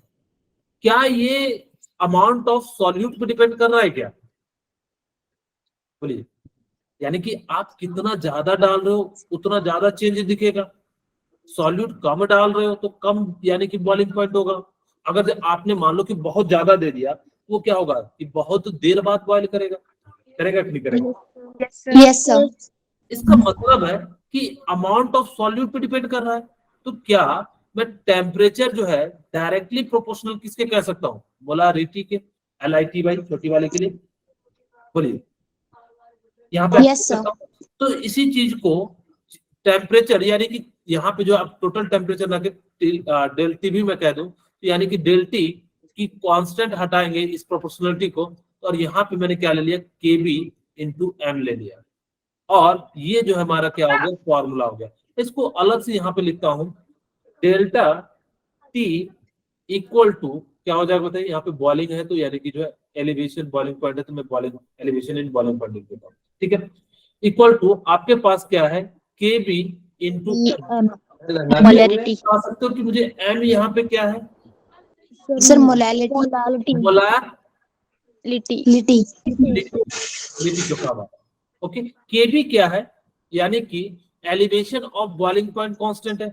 क्या ये अमाउंट ऑफ सॉल्यूट पे डिपेंड कर रहा है क्या? बोलिए, यानी कि आप कितना ज्यादा डाल रहे हो उतना ज्यादा चेंज दिखेगा, सॉल्यूट कम डाल रहे हो तो कम यानी कि बॉइलिंग पॉइंट होगा। अगर आपने मान लो कि बहुत ज्यादा दे दिया वो क्या होगा कि बहुत देर बाद बॉइल करेगा, करेगा कि नहीं करेगा? Yes sir. इसका मतलब है कि अमाउंट ऑफ सॉल्यूट पे डिपेंड कर रहा है। तो क्या मैं टेम्परेचर जो है डायरेक्टली प्रोपोर्शनल किसके कह सकता हूँ, मोलारिटी के, LIT भाई छोटी वाले के लिए। बोलिए, यहाँ पे Yes, sir. तो इसी चीज को टेम्परेचर यानी कि यहाँ पे जो आप टोटल टेम्परेचर ना डेल टी भी मैं कह दूं तो यानी कि डेल टी की कांस्टेंट हटाएंगे इस प्रोपोर्शनलिटी को, और यहाँ पे मैंने क्या ले लिया, केबी इंटू एम ले लिया, और ये जो हमारा क्या हो गया, फॉर्मूला हो गया। इसको अलग से यहाँ पे लिखता हूँ, डेल्टा टी इक्वल टू क्या हो जाएगा बताइए। यहाँ पे बॉइलिंग है तो यानी कि जो है एलिवेशन बॉइलिंग पॉइंट है तो मैं boiling elevation in boiling point लिख देता हूँ। ठीक है, इक्वल टू आपके पास क्या है, के बी इंटू मोलैरिटी। आ सकते हो कि मुझे एम यहाँ पे क्या है, सर मोलालिटी। लिटी। लिटी चुका हुआ। ओके, के बी क्या है, यानी कि elevation of boiling point constant है।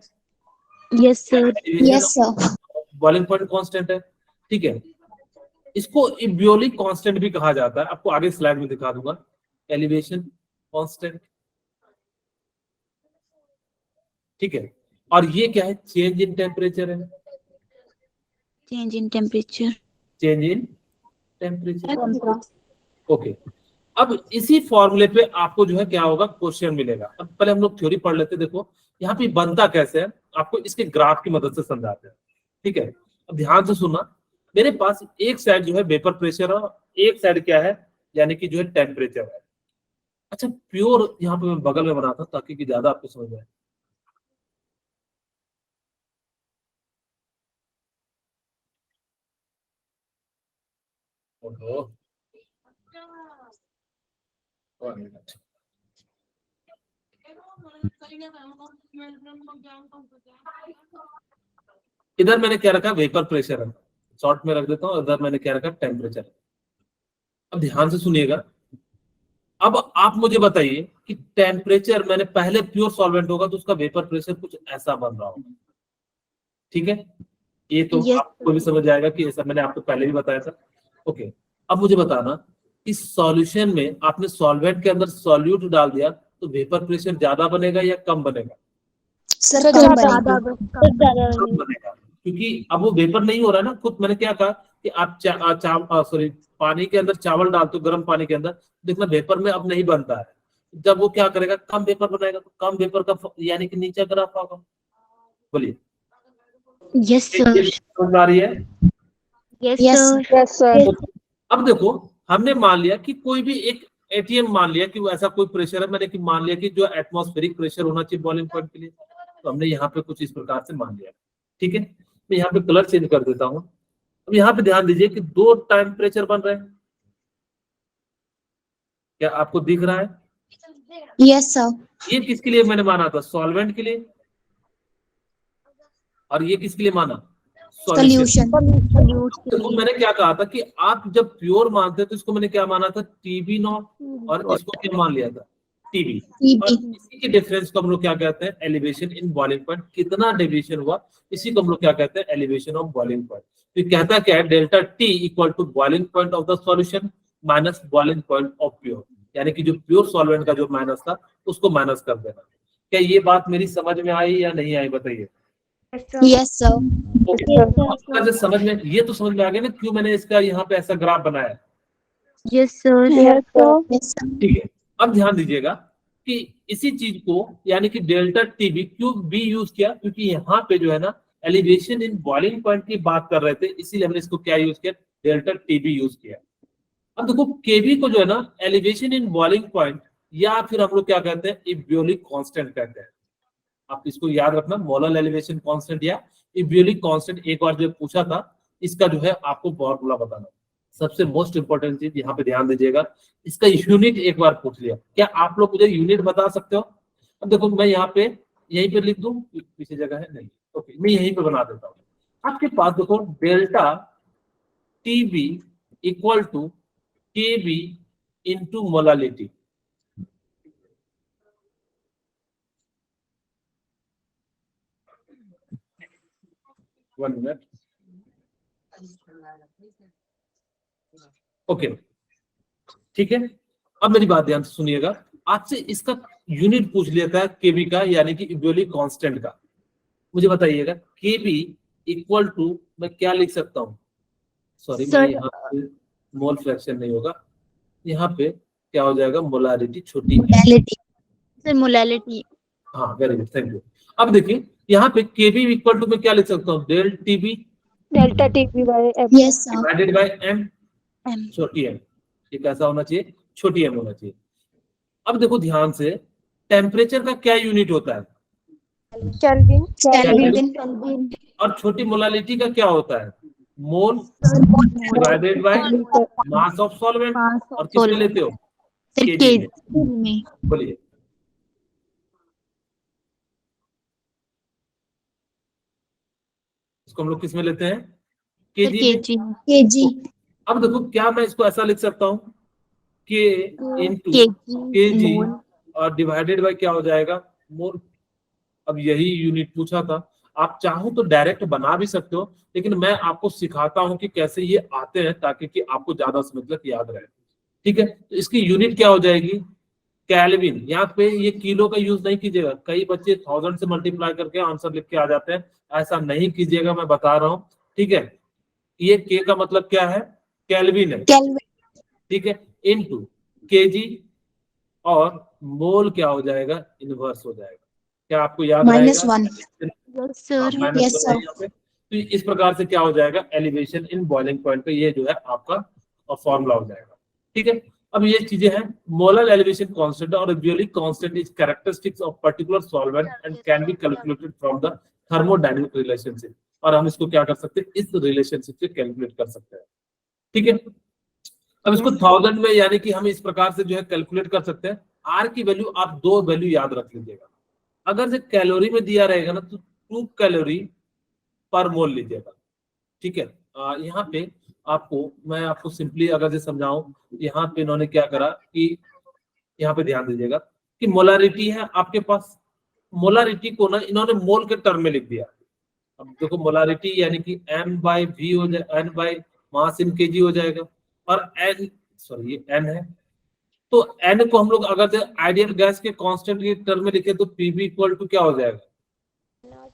Yes sir. Yes sir. Boiling point constant है। ठीक है, इसको इबियोलिक कांस्टेंट भी कहा जाता है, आपको आगे स्लाइड में दिखा दूंगा। एलिवेशन कांस्टेंट, ठीक है, और ये क्या है, चेंज इन टेम्परेचर है। Change in temperature. Change in temperature. Okay, अब इसी फॉर्मूले पे आपको जो है क्या होगा, क्वेश्चन मिलेगा। अब पहले हम लोग थ्योरी पढ़ लेते, देखो यहाँ पे बनता कैसे है, आपको इसके ग्राफ की मदद से समझाते हैं। ठीक है, अब ध्यान से सुनना, मेरे पास एक साइड जो है वेपर प्रेशर है, एक साइड क्या है, यानी कि जो है टेम्परेचर है। अच्छा, प्योर यहाँ पे मैं बगल में बनाता हूँ ताकि कि ज्यादा आपको समझ में आए। ओहो, one minute। इधर मैंने क्या रखा, वेपर प्रेशर है, शॉर्ट में रख देता हूँ। इधर मैंने क्या रखा, टेम्परेचर। अब ध्यान से सुनिएगा, अब आप मुझे बताइए कि टेम्परेचर मैंने पहले प्योर सॉल्वेंट होगा तो उसका वेपर प्रेशर कुछ ऐसा बन रहा होगा। ठीक है, ये तो Yes, आपको भी समझ जाएगा कि ऐसा मैंने आपको पहले भी बताया था। ओके, अब मुझे बताना, इस सॉल्यूशन में आपने सॉल्वेंट के अंदर सॉल्यूट डाल दिया तो वेपर प्रेशर ज्यादा बनेगा या कम बनेगा? सर कम बनेगा। कम बनेगा, क्योंकि अब वो वेपर नहीं हो रहा है ना। खुद मैंने क्या कहा कि आप सॉरी पानी के अंदर चावल डालते हो, गर्म पानी के अंदर, देखना वेपर में अब नहीं बनता है, जब वो क्या करेगा, कम वेपर बनाएगा, तो कम वेपर का यानी कि नीचे ग्राफ होगा। बोलिए, यस सर, समझ आ रही है? Yes Yes, sir, yes sir. अब देखो, हमने मान लिया कि कोई भी एक एटीएम मान लिया कि वो ऐसा कोई प्रेशर है, मैंने कि मान लिया कि जो एटमॉस्फेरिक प्रेशर होना चाहिए बॉइलिंग पॉइंट के लिए, तो हमने यहाँ पे कुछ इस प्रकार से मान लिया। ठीक है, मैं यहाँ पे कलर चेंज कर देता हूँ। अब यहाँ पे ध्यान दीजिए कि दो टेम्परेचर बन रहे हैं, क्या आपको दिख रहा है? yes sir, ये किसके लिए मैंने माना था? सॉल्वेंट के लिए। और ये किसके लिए माना? solution, देखो मैंने क्या कहा था कि आप जब प्योर मानते हैं तो इसको मैंने क्या माना था? टीबी नॉट, और इसको क्या मान लिया था? टीबी। और TB, इसी के डिफरेंस को हम लोग क्या कहते हैं? Elevation in boiling point. कितना डेविएशन हुआ, इसी को हम लोग क्या कहते हैं? Elevation of boiling point. तो कहता क्या है? Delta T equal to boiling point of the solution minus boiling point of pure, यानी कि जो प्योर सॉल्वेंट का जो माइनस था उसको माइनस कर देना। क्या ये बात मेरी समझ में आई या नहीं आई, बताइए। yes sir, अगर समझ में, ये तो समझ में आ गया ना क्यों मैंने इसका यहाँ पे ऐसा ग्राफ बनाया? यस सर, yes sir, ठीक है, अब ध्यान दीजिएगा कि इसी चीज को यानी कि डेल्टा टीबी क्यों बी यूज किया, क्योंकि यहाँ पे जो है ना एलिवेशन इन बॉइलिंग पॉइंट की बात कर रहे थे, इसीलिए हमने इसको क्या यूज किया? डेल्टा टीबी यूज किया। अब देखो केबी को जो है ना एलिवेशन इन बॉइलिंग पॉइंट या फिर हम लोग क्या कहते हैं? इब्योलिक कांस्टेंट कहते हैं। आप इसको याद रखना, मोलर एलिवेशन कांस्टेंट या इब्योलिक कांस्टेंट। एक बार जो पूछा था, इसका जो है आपको फॉर्मूला बताना। सबसे मोस्ट इंपोर्टेंट चीज यहाँ पे ध्यान दीजिएगा, इसका यूनिट एक बार पूछ लिया। क्या आप लोग मुझे यूनिट बता सकते हो? अब देखो मैं यहाँ पे यहीं पे लिख दूं, पीछे जगह है नहीं, ओके मैं यहीं पे बना देता हूँ। आपके पास देखो delta T B equal to K B into molality. One minute, okay ठीक है। अब मेरी बात ध्यान से सुनिएगा, आपसे इसका यूनिट पूछ लिया था केबी का, यानी कि इब्योलिक कांस्टेंट का। मुझे बताइएगा केबी इक्वल टू मैं क्या लिख सकता हूँ? सॉरी मैं सर, यहाँ पे मोल फ्रैक्शन नहीं होगा, यहाँ पे क्या हो जाएगा? मोलारिटी छोटी। modality, सर मोलैलिटी, हाँ वेरी गुड, थैंक यू। अब देखिए यहाँ पे केबी इक्वल टू मैं क्या लिख सकता हूँ? Del T B delta T B by F yes sir, divided by M, M, छोटी एम। ये कैसा होना चाहिए? छोटी एम होना चाहिए। अब देखो ध्यान से, टेम्परेचर का क्या यूनिट होता है? केल्विन Kelvin, और छोटी मोलालिटी का क्या होता है? मोल divided by mass of solvent. और किसमें लेते हो? केजी में। में, बोलिए, इसको हम लोग किस में लेते हैं? केजी में। केजी, kg, अब देखो क्या मैं इसको ऐसा लिख सकता हूँ? के इंटू केजी केजी, और डिवाइडेड बाय क्या हो जाएगा? मोल। अब यही यूनिट पूछा था, आप चाहो तो डायरेक्ट बना भी सकते हो, लेकिन मैं आपको सिखाता हूं कि कैसे ये आते हैं ताकि कि आपको ज्यादा समय तक याद रहे। ठीक है, तो इसकी यूनिट क्या हो जाएगी? केल्विन। यहाँ पे ये किलो का यूज नहीं कीजिएगा, कई बच्चे 1000 से मल्टीप्लाई करके आंसर लिख के आ जाते हैं, ऐसा नहीं कीजिएगा, मैं बता रहा हूँ। ठीक है, ये के का मतलब क्या है? केल्विन है। Kelvin, ठीक है, इनटू केजी और मोल क्या हो जाएगा? इनवर्स हो जाएगा। क्या आपको याद minus रहेगा? 1, yes sir, minus Yes, one है sir. यहाँ पे। तो इस प्रकार से क्या हो जाएगा? एलिवेशन इन बॉइलिंग पॉइंट पे ये जो है आपका फॉर्मूला हो जाएगा। ठीक है, अब ये चीजें हैं। मोलर एलिवेशन कांस्टेंट और ebullioscopic constant is characteristics of particular solvent and can be calculated from the thermodynamic relationship. और हम इसको क्या कर सकते हैं? इस रिलेशनशिप से कैलकुलेट कर सकते हैं। ठीक है, अब इसको 1000 में यानी कि हम इस प्रकार से जो है कैलकुलेट कर सकते हैं। आर की वैल्यू आप दो वैल्यू याद रख लीजिएगा। अगर से कैलोरी में दिया रहेगा ना तो 2 कैलोरी पर मोल लीजिएगा। ठीक है, यहाँ पे मैं आपको सिंपली अगर से समझाऊं, यहाँ पे इन्होंने क्या करा कि यहाँ पे ध्यान दीजिएगा कि मोलारिटी है आपके पास, मोलारिटी को ना इन्होंने मोल के टर्म में लिख दिया। अब देखो मोलारिटी यानी कि m बाई वी हो जाए, n by mass in KG हो जाएगा, और n सॉरी ये n है, तो n को हम लोग अगर आइडियल गैस के कांस्टेंट के टर्म में लिखे तो पीवी इक्वल टू क्या हो जाएगा?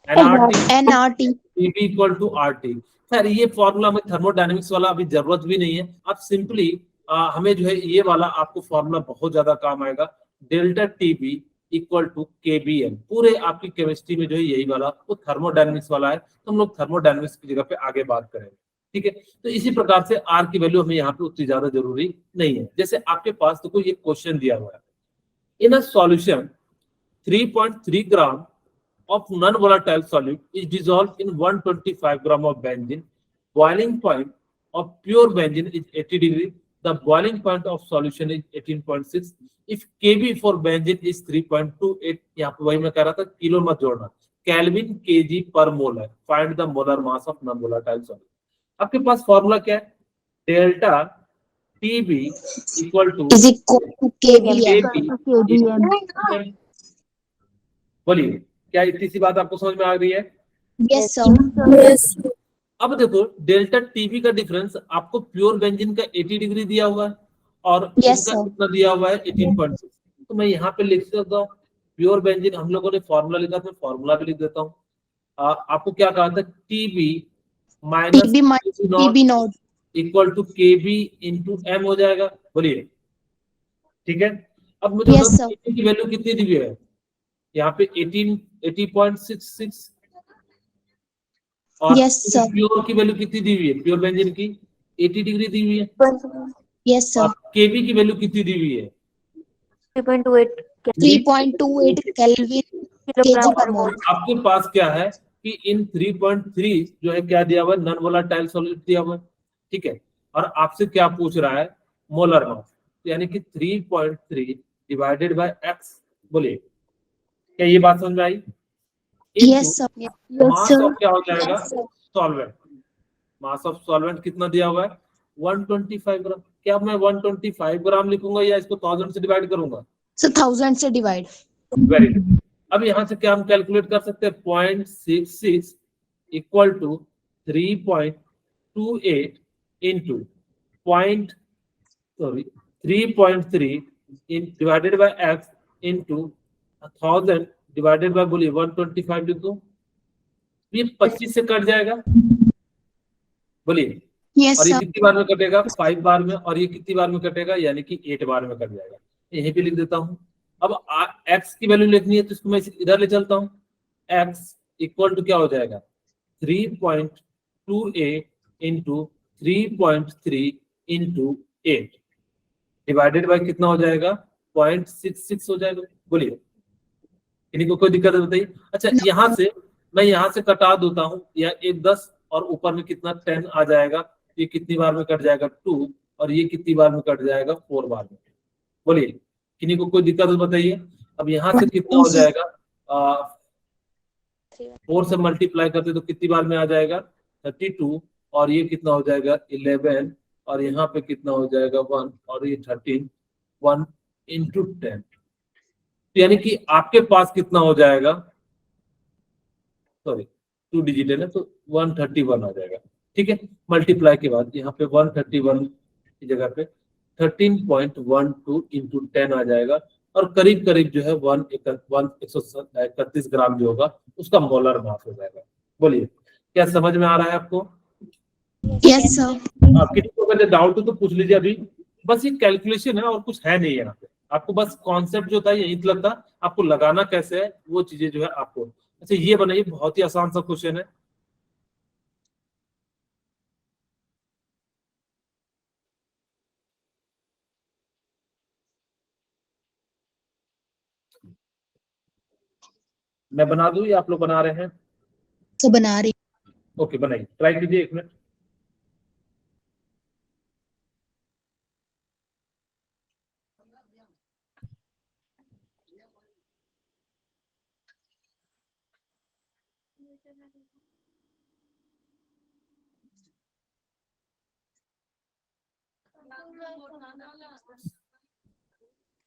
nRT, P V equal to R T. खैर ये फॉर्मूला में थर्मोडायनेमिक्स वाला अभी जरूरत भी नहीं है, आप सिंपली हमें जो है ये वाला आपको फॉर्मूला बहुत ज्यादा काम आएगा। Delta T B equal to K B M. पूरे आपकी केमिस्ट्री में जो है यही वाला वो थर्मोडायनेमिक्स वाला है, तो हम लोग थर्मोडायनेमिक्स की जगह पे आगे बात करेंगे, ठीक है। तो इसी प्रकार से आर की वैल्यू हमें यहाँ पे उतनी ज्यादा जरूरी नहीं है। जैसे आपके पास तो कोई एक क्वेश्चन दिया हुआ है, in a solution 3.3 gram of non-volatile solute is dissolved in 125 gram of benzene. Boiling point of pure benzene is 80 degree. The boiling point of solution is 18.6. If Kb for benzene is 3.28, यहाँ पे वही मैं कह रहा था, kilo मत जोड़ना, kelvin kg पर मोल है। Find the molar mass of non-volatile solute. आपके पास फॉर्मूला क्या है? Delta Tb equal to is equal to KBM. KBM. बोलिए, क्या इतनी सी बात आपको समझ में आ रही है? Yes, sir. अब देखो, डेल्टा टीबी का डिफरेंस आपको प्योर बेंजीन का 80 डिग्री दिया हुआ है और Yes, इनका sir. कितना दिया हुआ है 18.6। तो मैं यहाँ पे लिख सकता हूँ प्योर बेंजीन, हम लोगों ने फॉर्मूला लिखा था, फॉर्मूला भी लिख देता हूँ। आपको क्या कहा था? T B minus TB minus TB naught. Equal to K B into M हो जाएगा। बोलिए, ठीक है। अब मुझे Yes, sir. की वैल्यू कितनी दी हुई है? यहाँ पे 80.66 और Yes, sir. प्योर की वैल्यू कितनी दी हुई है? प्योर बेंजीन की 80 डिग्री दी हुई है। Yes, sir. और केबी की वैल्यू कितनी दी हुई है? 3.28 3.28 Kelvin kg per mole. आपके पास क्या है कि इन 3.3 जो है क्या दिया हुआ है? नॉन वोलेटाइल सॉल्यूट दिया हुआ है, ठीक है। और आपसे क्या पूछ रहा है? मोलर मास, यानी कि 3.3 डिवाइडेड बाय एक्स। बोलिए, क्या ये बात समझ में आई? Yes, sir. मास ऑफ क्या हो जाएगा? सॉल्वेंट। मास ऑफ सॉल्वेंट कितना दिया हुआ है? 125 ग्राम। क्या मैं 125 ग्राम लिखूंगा या इसको 1000 से डिवाइड करूंगा? So 1000 से divide. Very good. अब यहाँ से क्या हम कैलकुलेट कर सकते हैं? 0.66 equal to 3.28 into 3.3 divided by X into 1000 divided by, बोलिए 125 लिख दो। ये 25 से कट जाएगा। बोलिए, Yes, और ये sir. कितनी बार में कटेगा? 5 बार में। और ये कितनी बार में कटेगा? यानी कि 8 बार में कट जाएगा। यहीं पे लिख देता हूँ। अब x की वैल्यू लिखनी है तो इसको मैं इधर ले चलता हूँ। x इक्वल टू क्या हो जाएगा? 3.28 इंटू 3.3 इंटू 8 डिवाइडेड बाय कितना हो जाएगा? 0.66 हो जाएगा। बोलिए, इन्हीं को कोई दिक्कत है बताइए? अच्छा, यहाँ से मैं यहाँ से कटा देता हूँ, या एक 10 और ऊपर में कितना 10 आ जाएगा। ये कितनी बार में कट जाएगा? 2। और ये कितनी बार में कट जाएगा? 4 बार में। बोलिए, किन्हीं को कोई दिक्कत है बताइए? अब यहाँ से कितना हो जाएगा? 4 से मल्टीप्लाई करते तो कितनी बार में आ जाएगा? 32। और ये कितना हो जाएगा? 11। और यहाँ पे कितना हो जाएगा? 1। और ये 13। 1 इंटू 10, यानी कि आपके पास कितना हो जाएगा? सॉरी, 2 डिजिट है ना, तो 131 आ जाएगा, ठीक है। मल्टीप्लाई के बाद यहाँ पे 131 की जगह पे 13.12 इंटू 10 आ जाएगा। और करीब करीब जो है 131 ग्राम जो होगा उसका मोलर मास हो जाएगा। बोलिए, क्या समझ में आ रहा है आपको? Yes, sir. आपकी को अगर डाउट हो तो पूछ लीजिए अभी। बस ये कैलकुलेशन है और कुछ है नहीं यहाँ पे। आपको बस कॉन्सेप्ट जो था यही तक था, आपको लगाना कैसे है वो चीजें जो है आपको। अच्छा, ये बनाइए, बहुत ही आसान सा क्वेश्चन है। मैं बना दूं या आप लोग बना रहे हैं? So बना रही. ओके, बनाइए, ट्राई कीजिए 1 मिनट।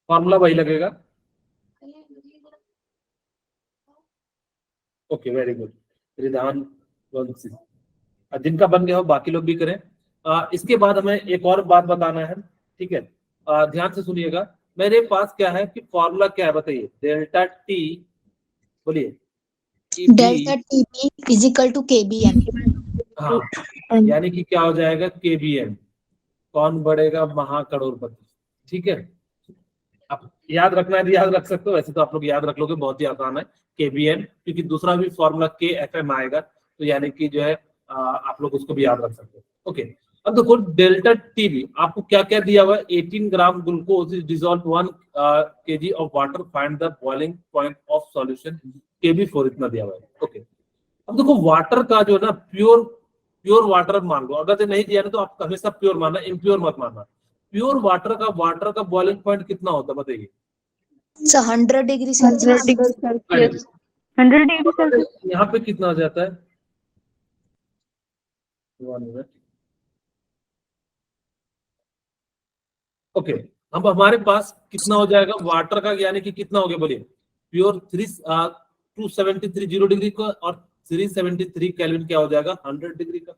फॉर्मूला वही लगेगा। Okay, very good. Ridhan Vanshi, जिनका बन गया हो बाकी लोग भी करें। इसके बाद हमें एक और बात बताना है, ठीक है। ध्यान से सुनिएगा। मेरे पास क्या है कि फॉर्मूला क्या है बताइए? डेल्टा टी, बोलिए, Delta TB is equal to KBM. हाँ, यानी कि क्या हो जाएगा? केबीएम। कौन बढ़ेगा? महाकरोड़पति, ठीक है। अब याद रखना है तो याद रख सकते हो, वैसे तो आप लोग याद रख लोगे, बहुत ही आसान है KBN, क्योंकि दूसरा भी फॉर्मूला KFM आएगा, तो यानी कि जो है आप लोग उसको भी याद रख सकते हो। ओके, अब देखो डेल्टा टीबी आपको क्या क्या दिया हुआ है, 18 gram glucose is dissolve 1 kg of water, find the boiling point of solution KB4, इतना दिया हुआ है। ओके, अब देखो वाटर का जो है ना प्योर वाटर मान लो, अगर नहीं दिया ना तो आप हमेशा प्योर मानना, इम्प्योर मत मानना। प्योर वाटर का बॉइलिंग पॉइंट कितना होता है बताइए? 100 डिग्री सेल्सियस। 100 degree Celsius. यहाँ पे कितना हो जाता है? 1 मिनट। ओके, अब हमारे पास कितना हो जाएगा वाटर का, यानी कि कितना हो गया बोलिए? प्योर 273 डिग्री का और 373 केल्विन क्या हो जाएगा? 100 डिग्री का।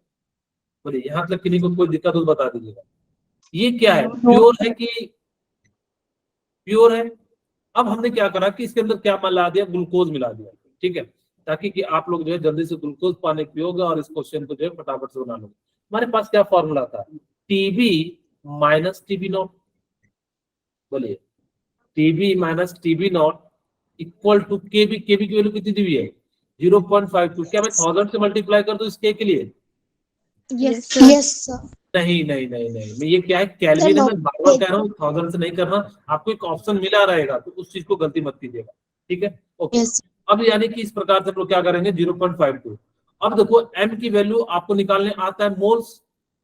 बोलिए यहाँ तक किसी को कोई दिक्कत हो तो बता दीजिएगा। ये क्या है, प्योर है कि प्योर है? अब हमने क्या करा कि इसके अंदर क्या मिला दिया, ग्लूकोज मिला दिया, ठीक है, ताकि कि आप लोग जो है जल्दी से ग्लूकोज पाने के पियोगे और इस क्वेश्चन को जो है फटाफट से बना लोगे। हमारे पास क्या फॉर्मूला था, TB माइनस TB नॉट। बोलिए TB minus TB naught equal to KB। KB की वैल्यू कितनी दी हुई है? 0.52। क्या मैं 1000 से मल्टीप्लाई कर दूं इस K के लिए? Yes sir. नहीं नहीं नहीं नहीं, मैं ये क्या है केल्विन है, मैं बार बार कह रहा हूँ 1000 से नहीं करना, आपको एक ऑप्शन मिला रहेगा तो उस चीज को गलती मत कीजिएगा, ठीक है? ओके, अब यानी कि इस प्रकार से हम लोग क्या करेंगे 0.52। अब देखो M की वैल्यू आपको निकालने आता है, मोल्स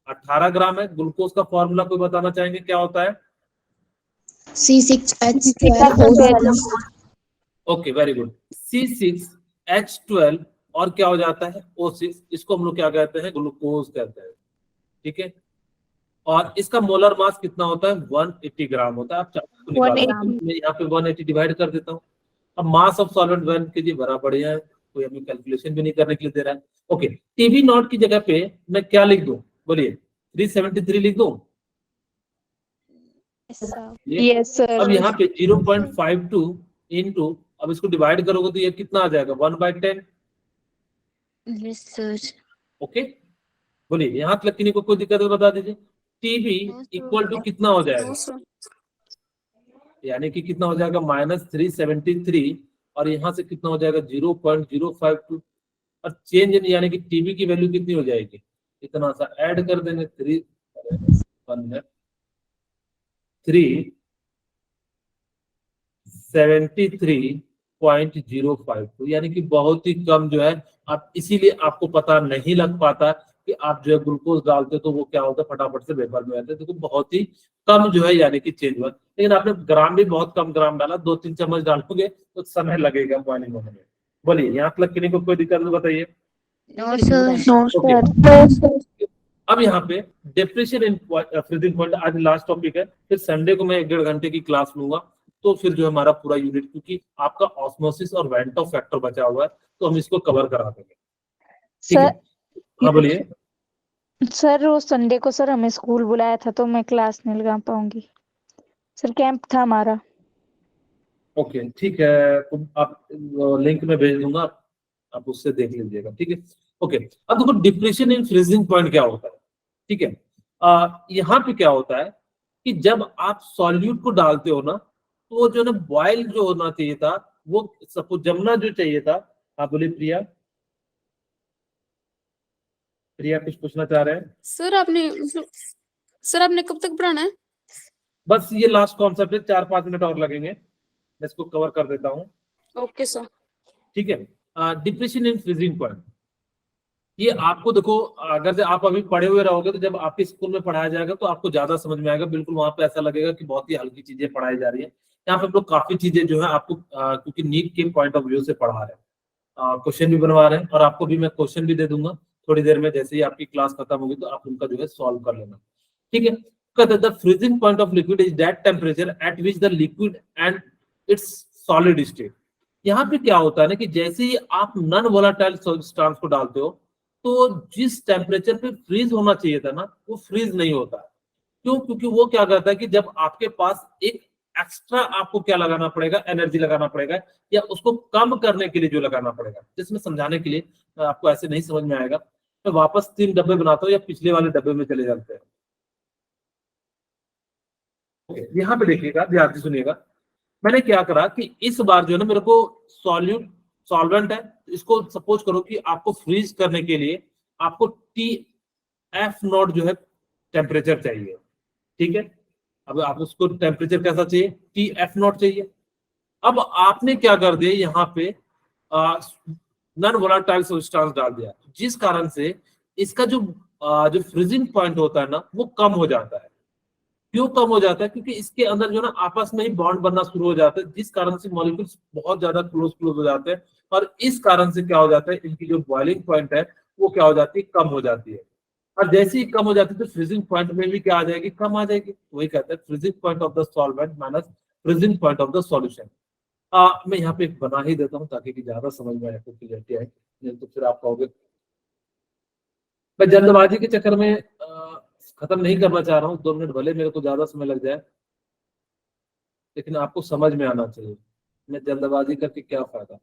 18 ग्राम है। ग्लूकोज का फॉर्मूला कोई बताना चाहेंगे क्या होता है? C6H12O6। Okay, very good, C6H12 और क्या हो जाता है? O6। इसको हम लोग क्या कहते हैं? ग्लूकोज कहते हैं, ठीक है? और इसका मोलर मास कितना होता है? 180 ग्राम होता है। आप चाहो तो निकालो, मैं यहाँ पे 180 डिवाइड कर देता हूँ। अब मास ऑफ सॉल्वेंट 1 kg बड़ा बढ़िया है, कोई हमें कैलकुलेशन भी नहीं करने के लिए दे रहा है। ओके, TB नॉट की जगह पे मैं क्या लिख दूं? बोलिए 373 लिख दूं? Yes sir. अब यहाँ पे 0.52 इंटू, अब इसको डिवाइड करोगे तो ये कितना आ जाएगा? 1/10। Yes, sir. ओके, बोलिए यहाँ तक किसी को कोई दिक्कत है बता दीजिए। TB इक्वल टू कितना हो जाएगा? यानी कि कितना हो जाएगा? -373, और यहाँ से कितना हो जाएगा? 0.052। और चेंज यानी कि TB की वैल्यू कितनी हो जाएगी? इतना सा ऐड कर देंगे, 373.052, यानी कि बहुत ही कम जो है। आप इसीलिए आपको पता नहीं लग पाता कि आप जो है ग्लूकोज डालते तो वो क्या होता है, फटाफट से वेपर में आते, तो बहुत ही कम जो है यानी कि चेंज हुआ। लेकिन आपने ग्राम भी बहुत कम ग्राम डाला, 2-3 चम्मच डालोगे तो समय लगेगा बॉइलिंग होने में। बोलिए यहाँ तक किसी को कोई दिक्कत नहीं बताइए? No, sir. अब यहाँ पे डेप्रेशन इन फ्रीजिंग पॉइंट आज लास्ट टॉपिक है, फिर संडे को मैं 1-1.5 घंटे की क्लास लूंगा, तो फिर जो है हमारा पूरा यूनिट, क्योंकि आपका ऑस्मोसिस और वेंट ऑफ फैक्टर बचा हुआ है, तो हम इसको कवर करा देंगे, ठीक है? हाँ बोलिए। सर वो संडे को सर हमें स्कूल बुलाया था तो मैं क्लास नहीं लगा पाऊंगी सर, कैंप था हमारा। ओके ठीक है, तो आप लिंक में भेज दूंगा, आप उससे देख लीजिएगा, ठीक है? ओके, अब देखो डिप्रेशन इन फ्रीजिंग पॉइंट क्या होता है, ठीक है? यहाँ पे क्या होता है कि जब आप सॉल्यूट को डालते हो ना, तो वो जो ना बॉयल जो होना चाहिए था, वो सपोज जमना जो चाहिए था। आप बोलिए प्रिया। प्रिया कुछ पूछना चाह रहे हैं? सर आपने कब तक पढ़ाना है? बस ये लास्ट कॉन्सेप्ट है, 4-5 मिनट और लगेंगे, मैं इसको कवर कर देता हूँ, ओके सर। ठीक है? डिप्रेशन इन फ्रीजिंग पॉइंट, ये आपको देखो, अगर से आप अभी पढ़े हुए रहोगे तो जब आपके स्कूल में पढ़ाया जाएगा तो आपको ज्यादा समझ में आएगा। बिल्कुल वहां पे ऐसा लगेगा कि बहुत ही हल्की चीजें पढ़ाई जा रही है। यहाँ पे हम लोग काफी चीजें जो है आपको क्योंकि नीट के पॉइंट ऑफ व्यू से पढ़ा रहे हैं, क्वेश्चन भी बनवा रहे हैं, और आपको भी मैं क्वेश्चन भी दे दूंगा थोड़ी देर में, जैसे ही आपकी क्लास खत्म होगी तो आप उनका जो है सॉल्व कर लेना, ठीक है? कहते the freezing point of liquid is that temperature at which the liquid and it's solid state. यहाँ पे क्या होता है ना कि जैसे ही आप नॉन वोलेटाइल सब्सटेंस को डालते हो, तो जिस टेम्परेचर पे फ्रीज होना चाहिए था ना, वो फ्रीज नहीं होता। क्यों? क्योंकि वो क्या करता है कि जब आपके पास एक एक्स्ट्रा आपको क्या लगाना पड़ेगा, एनर्जी लगाना पड़ेगा, या उसको कम करने के लिए जो लगाना पड़ेगा, जिसमें समझाने के लिए आपको ऐसे नहीं समझ में आएगा, मैं वापस 3 डब्बे बनाता हूँ, या पिछले वाले डब्बे में चले जाते हैं। यहाँ पे देखिएगा, ध्यान से सुनिएगा, मैंने क्या करा कि इस बार जो है ना मेरे को सॉल्वेंट है, इसको सपोज करो कि आपको फ्रीज करने के लिए आपको TF0 जो है टेम्परेचर चाहिए, ठीक है। अब आप उसको टेम्परेचर कैसा चाहिए, TF0 चाहिए। अब आपने क्या कर दिया, यहाँ पे नॉन वोलेटाइल सब्सटेंस डाल दिया, जिस कारण से इसका जो फ्रीजिंग पॉइंट होता है ना वो कम हो जाता है। क्यों कम हो जाता है, क्योंकि इसके अंदर जो ना आपस में ही बॉन्ड बनना शुरू हो जाता है, जिस कारण से मॉलिक्यूल्स बहुत ज्यादा क्लोज हो जाते हैं, और इस कारण से क्या हो जाता है, इनकी जो बॉइलिंग पॉइंट है वो क्या हो जाती है, कम हो जाती है। और जैसे ही कम हो जाती है तो फ्रीजिंग पॉइंट में भी क्या आ जाएगी, कम आ जाएगी। वही कहते हैं freezing point of the solvent minus freezing point of the solution. मैं यहाँ पे एक बना ही देता हूँ ताकि कि ज्यादा समझ में आए, क्लियरिटी आए, नहीं तो फिर आप कहोगे। मैं जल्दबाजी के चक्कर में खत्म नहीं करना चाह रहा हूँ, 2 मिनट भले मेरे को ज्यादा समय लग जाए, लेकिन आपको समझ में आना चाहिए। मैं जल्दबाजी करके क्या फायदा,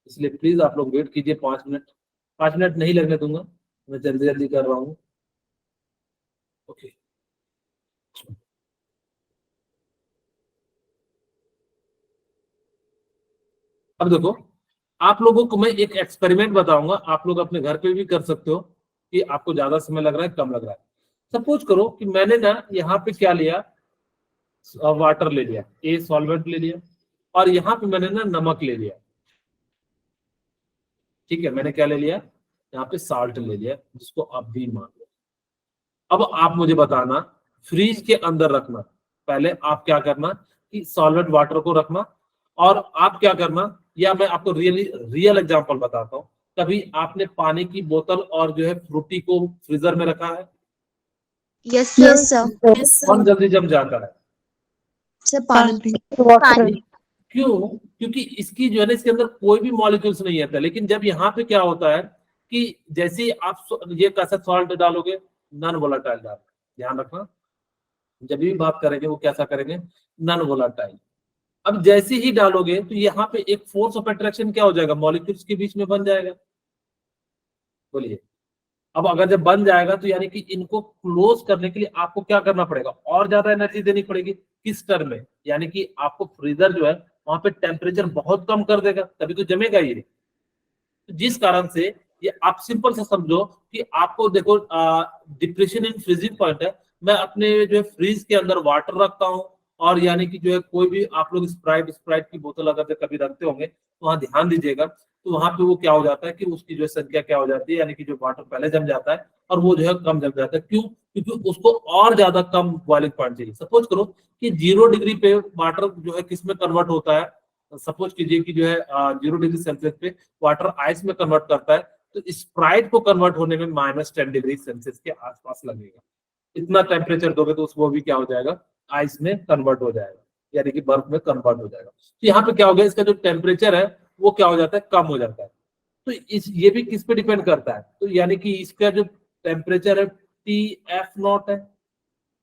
इसलिए प्लीज आप लोग वेट कीजिए 5 मिनट, 5 मिनट नहीं लगने दूंगा, मैं जल्दी जल्दी कर रहा हूँ। ओके, अब देखो, आप लोगों को मैं एक एक्सपेरिमेंट बताऊंगा, आप लोग अपने घर पे भी कर सकते हो कि आपको ज्यादा समय लग रहा है कम लग रहा है। सपोज करो कि मैंने ना यहाँ पे क्या लिया, वाटर ले लिया, ए सॉल्वेंट ले लिया, और यहाँ पे मैंने ना नमक ले लिया, ठीक है। मैंने क्या ले लिया, यहाँ पे साल्ट ले लिया, जिसको आप भी मान लो। अब आप मुझे बताना, फ्रीज के अंदर रखना, पहले आप क्या करना कि सॉल्वेंट वाटर को रखना, और आप क्या करना, या मैं आपको रियल एग्जांपल बताता हूँ। कभी आपने पानी की बोतल और जो है फ्रूटी को फ्रीजर में रखा है, Yes, sir. कौन जल्दी जम जाता है, Sir, पानी. वाटर। क्यों, क्योंकि इसकी जो है ना इसके अंदर कोई भी मॉलिक्यूल्स नहीं आता। लेकिन जब यहाँ पे क्या होता है कि जैसे ही आप ये कैसा सॉल्ट डालोगे, नॉन वोलेटाइल डाल, ध्यान रखना, जब भी बात करेंगे वो कैसा करेंगे, नॉन वोलेटाइल। अब जैसे ही डालोगे तो यहाँ पे एक फोर्स ऑफ अट्रैक्शन क्या हो जाएगा, मॉलिक्यूल्स के बीच में बन जाएगा। बोलिए, अब अगर जब बन जाएगा तो यानी कि इनको क्लोज करने के लिए आपको क्या करना पड़ेगा, और ज्यादा एनर्जी देनी पड़ेगी। किस टर्म में, यानी कि आपको फ्रीजर जो है वहां पे टेम्परेचर बहुत कम कर देगा, तभी तो जमेगा ये। तो जिस कारण से ये आप सिंपल से समझो कि आपको देखो, डिप्रेशन इन फ्रीजिंग पॉइंट है। मैं अपने जो है फ्रीज के अंदर वाटर रखता हूँ, और यानी कि जो है कोई भी आप लोग स्प्राइट की बोतल अगर कभी रखते होंगे तो वहां ध्यान दीजिएगा, तो वहां पे वो क्या हो जाता है कि उसकी जो संख्या क्या हो जाती है, यानी कि जो वाटर पहले जम जाता है और वो जो है कम जम जाता है। क्यों, क्योंकि उसको और ज्यादा कम बॉइलिंग पॉइंट चाहिए। सपोज करो कि 0 डिग्री पे वाटर जो है किस में कन्वर्ट होता है, सपोज कीजिए कि जो है 0 डिग्री सेल्सियस पे वाटर आइस में कन्वर्ट करता है, तो स्प्राइट को कन्वर्ट होने में -10 डिग्री सेल्सियस के आसपास लगेगा। इतना टेम्परेचर दोगे तो वो भी क्या हो जाएगा, आइस में कन्वर्ट हो जाएगा, यानी कि बर्फ में कन्वर्ट हो जाएगा। तो यहाँ पे क्या हो गया, इसका जो टेम्परेचर है वो क्या हो जाता है, कम हो जाता है। तो ये भी किस पे डिपेंड करता है, तो यानी कि इसका जो टेम्परेचर है TF0 है,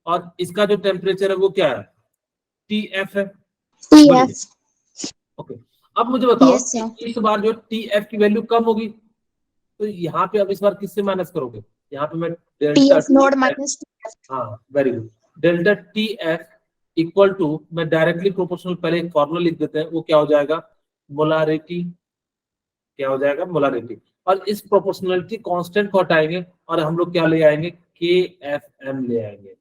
और इसका जो टेम्परेचर है वो क्या है, TF है। TF. ओके, अब मुझे बताओ Yes, sir. कि इस बार जो TF की वैल्यू कम होगी, तो यहाँ पे अब इस बार किससे माइनस करोगे, यहाँ पे मैं डेल्टा TF0 minus TF. हाँ very good, delta TF equal to, मैं डायरेक्टली प्रोपोर्शनल, पहले एक फॉर्मूला लिख देते हैं, वो क्या हो जाएगा, मोलारिटी, क्या हो जाएगा, मोलारिटी। और इस प्रोपोर्शनलिटी कांस्टेंट को हटाएंगे और हम लोग क्या ले आएंगे, KFM ले आएंगे,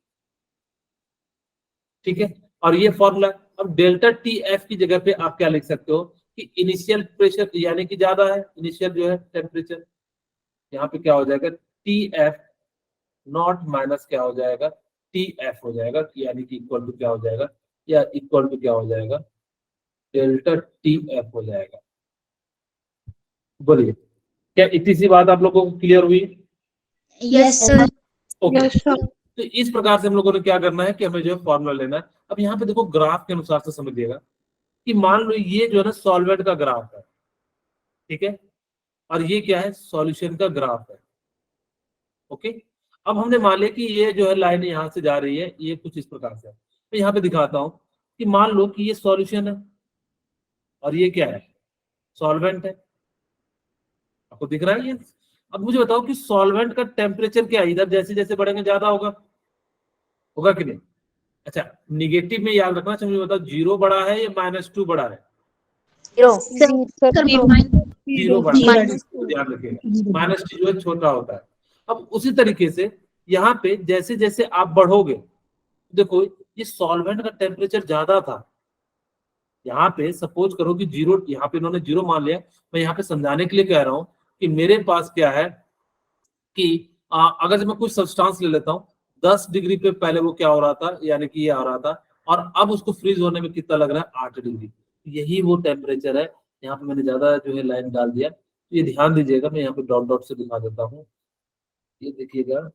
ठीक है। और ये फॉर्मूला, अब डेल्टा TF की जगह पे आप क्या लिख सकते हो कि इनिशियल प्रेशर यानी कि ज्यादा है, इनिशियल जो है टेम्परेचर, यहाँ पे क्या हो जाएगा, TF नॉट माइनस क्या हो जाएगा, TF हो जाएगा, यानी कि इक्वल टू क्या हो जाएगा, या इक्वल टू क्या हो जाएगा, डेल्टा TF हो जाएगा। बोलिए, क्या इतनी सी बात आप लोगों को क्लियर हुई? Yes, sir. Okay, Yes, sir. तो इस प्रकार से हम लोगों ने क्या करना है कि हमें जो है फॉर्मूला लेना है। अब यहाँ पे देखो ग्राफ के अनुसार से समझिएगा कि मान लो ये जो है ना सॉल्वेंट का ग्राफ है, ठीक है, और ये क्या है, सॉल्यूशन का ग्राफ है। ओके, अब हमने मान लिया कि ये जो है लाइन यहाँ से जा रही है, ये कुछ इस प्रकार से है। मैं यहाँ पे दिखाता हूँ कि मान लो कि ये सॉल्यूशन है और ये क्या है, सॉल्वेंट है, आपको दिख रहा है ये। अब मुझे बताओ कि सॉल्वेंट का टेम्परेचर क्या है, इधर जैसे जैसे बढ़ेंगे ज्यादा होगा, होगा कि नहीं, अच्छा, निगेटिव में याद रखना चाहिए, मुझे बताओ 0 बड़ा है या -2 बड़ा है? सर जीरो बड़ा है, Zero. इसको ध्यान रखिएगा, -2 जो है छोटा होता है। अब उसी तरीके से यहाँ पे जैसे जैसे आप बढ़ोगे, देखो ये सॉल्वेंट का टेम्परेचर ज्यादा था, यहाँ पे सपोज करो कि 0, यहाँ पे इन्होंने 0 मान लिया, मैं यहाँ पे समझाने के लिए कह रहा हूँ कि मेरे पास क्या है कि अगर जब मैं कुछ सब्सटेंस ले लेता हूँ 10 डिग्री पे, पहले वो क्या हो रहा था, यानी कि ये आ रहा था, और अब उसको फ्रीज होने में कितना लग रहा है, 8 डिग्री। यही वो टेम्परेचर है। यहाँ पे मैंने ज्यादा जो है लाइन डाल दिया, ये ध्यान दीजिएगा, मैं यहाँ पे डॉट डॉट से दिखा देता हूँ, ये देखिएगा।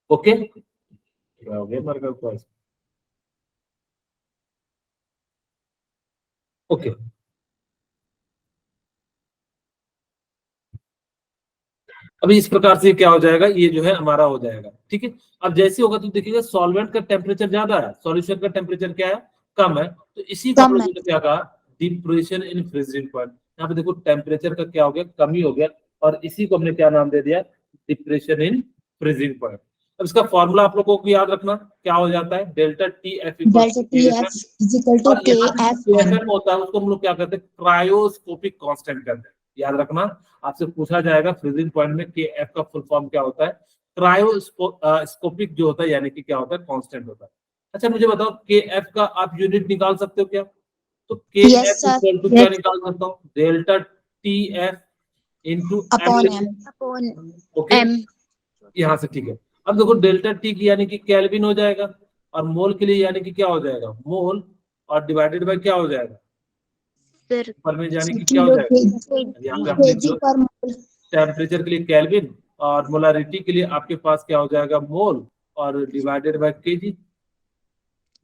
ओके, क्या हो गया हमारे पास? ओके, अभी इस प्रकार से क्या हो जाएगा, ये जो है हमारा हो जाएगा, ठीक है। अब जैसे होगा तो देखिएगा सॉल्वेंट का टेम्परेचर ज्यादा है, सॉल्यूशन का टेम्परेचर क्या है, कम है, तो इसी को हम कम लोगों ने क्या कहा, डिप्रेशन इन फ्रीजिंग पॉइंट। यहाँ पे देखो टेम्परेचर का क्या हो गया, कमी हो गया, और इसी को हमने क्या नाम दे दिया, डिप्रेशन इन फ्रीजिंग पॉइंट। अब इसका फॉर्मूला आप लोगों को याद रखना क्या हो जाता है, delta T F Delta TF is equal to KFM. होता है, उसको हम लोग क्या कहते हैं, क्रायोस्कोपिक कांस्टेंट कहते हैं। याद रखना, आपसे पूछा जाएगा फ्रीजिंग पॉइंट में के एफ का फुल फॉर्म क्या होता है, क्रायोस्कोपिक जो होता है, यानी कि क्या होता है, कांस्टेंट होता है। अच्छा मुझे बताओ के एफ का आप यूनिट निकाल सकते हो क्या? तो के Yes, F sir. Equal to क्या निकाल सकता हूँ, delta T F into Upon M. upon okay, M. यहाँ से ठीक है। अब देखो डेल्टा टी की यानी कि केल्विन हो जाएगा, और मोल के लिए यानी कि क्या हो जाएगा, मोल, और डिवाइडेड बाय क्या हो जाएगा, Sir, पर में यानी कि क्या हो जाएगा, यहाँ पे आपने kg per mole. टेम्परेचर के लिए केल्विन, और मोलारिटी के लिए आपके पास क्या हो जाएगा, मोल, और डिवाइडेड बाय केजी।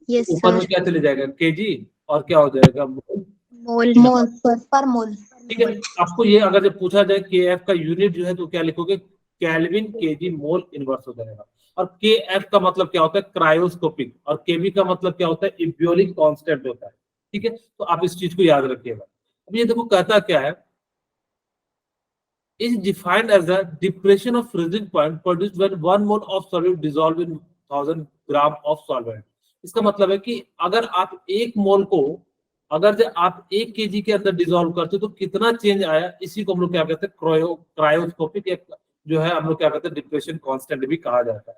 yes ऊपर में sir. क्या चले जाएगा, केजी, और क्या हो जाएगा, मोल। Mole. Mole per mole. ठीक है, आपको ये अगर जब पूछा जाए के एफ का यूनिट जो है तो क्या लिखोगे, केल्विन केजी मोल इनवर्स हो जाएगा। और के एफ का मतलब क्या होता है, क्रायोस्कोपिक, और केवी का मतलब क्या होता है, इब्योलिक कांस्टेंट होता है। ठीक है, तो आप इस चीज को याद रखिएगा। अब ये देखो कहता क्या है, is defined as the depression of freezing point produced when 1 mole of solute dissolved in 1000 gram of solvent। इसका मतलब है कि अगर आप 1 मोल को, अगर जब आप 1 केजी के अंदर डिसॉल्व करते हो तो कितना चेंज आया, इसी को हम लोग क्या कहते हैं, क्रायोस्कोपिक, जो है हम लोग क्या कहते हैं, डिप्रेशन कांस्टेंट भी कहा जाता है।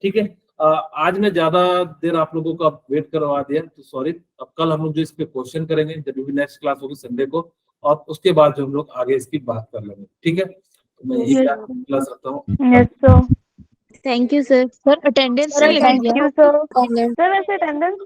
ठीक है, आज मैं ज्यादा देर आप लोगों का वेट करवा दिया तो सॉरी। अब कल हम लोग जो इस पे क्वेश्चन करेंगे, जब भी नेक्स्ट क्लास होगी संडे को, और उसके बाद जो हम लोग आगे इसकी बात कर लेंगे। ठीक है, तो मैं यही क्लास रखता हूँ। Yes sir. Thank you sir. Sir attendance Sir, लिख thank दीजिए। you. सर वैसे अटेंडेंस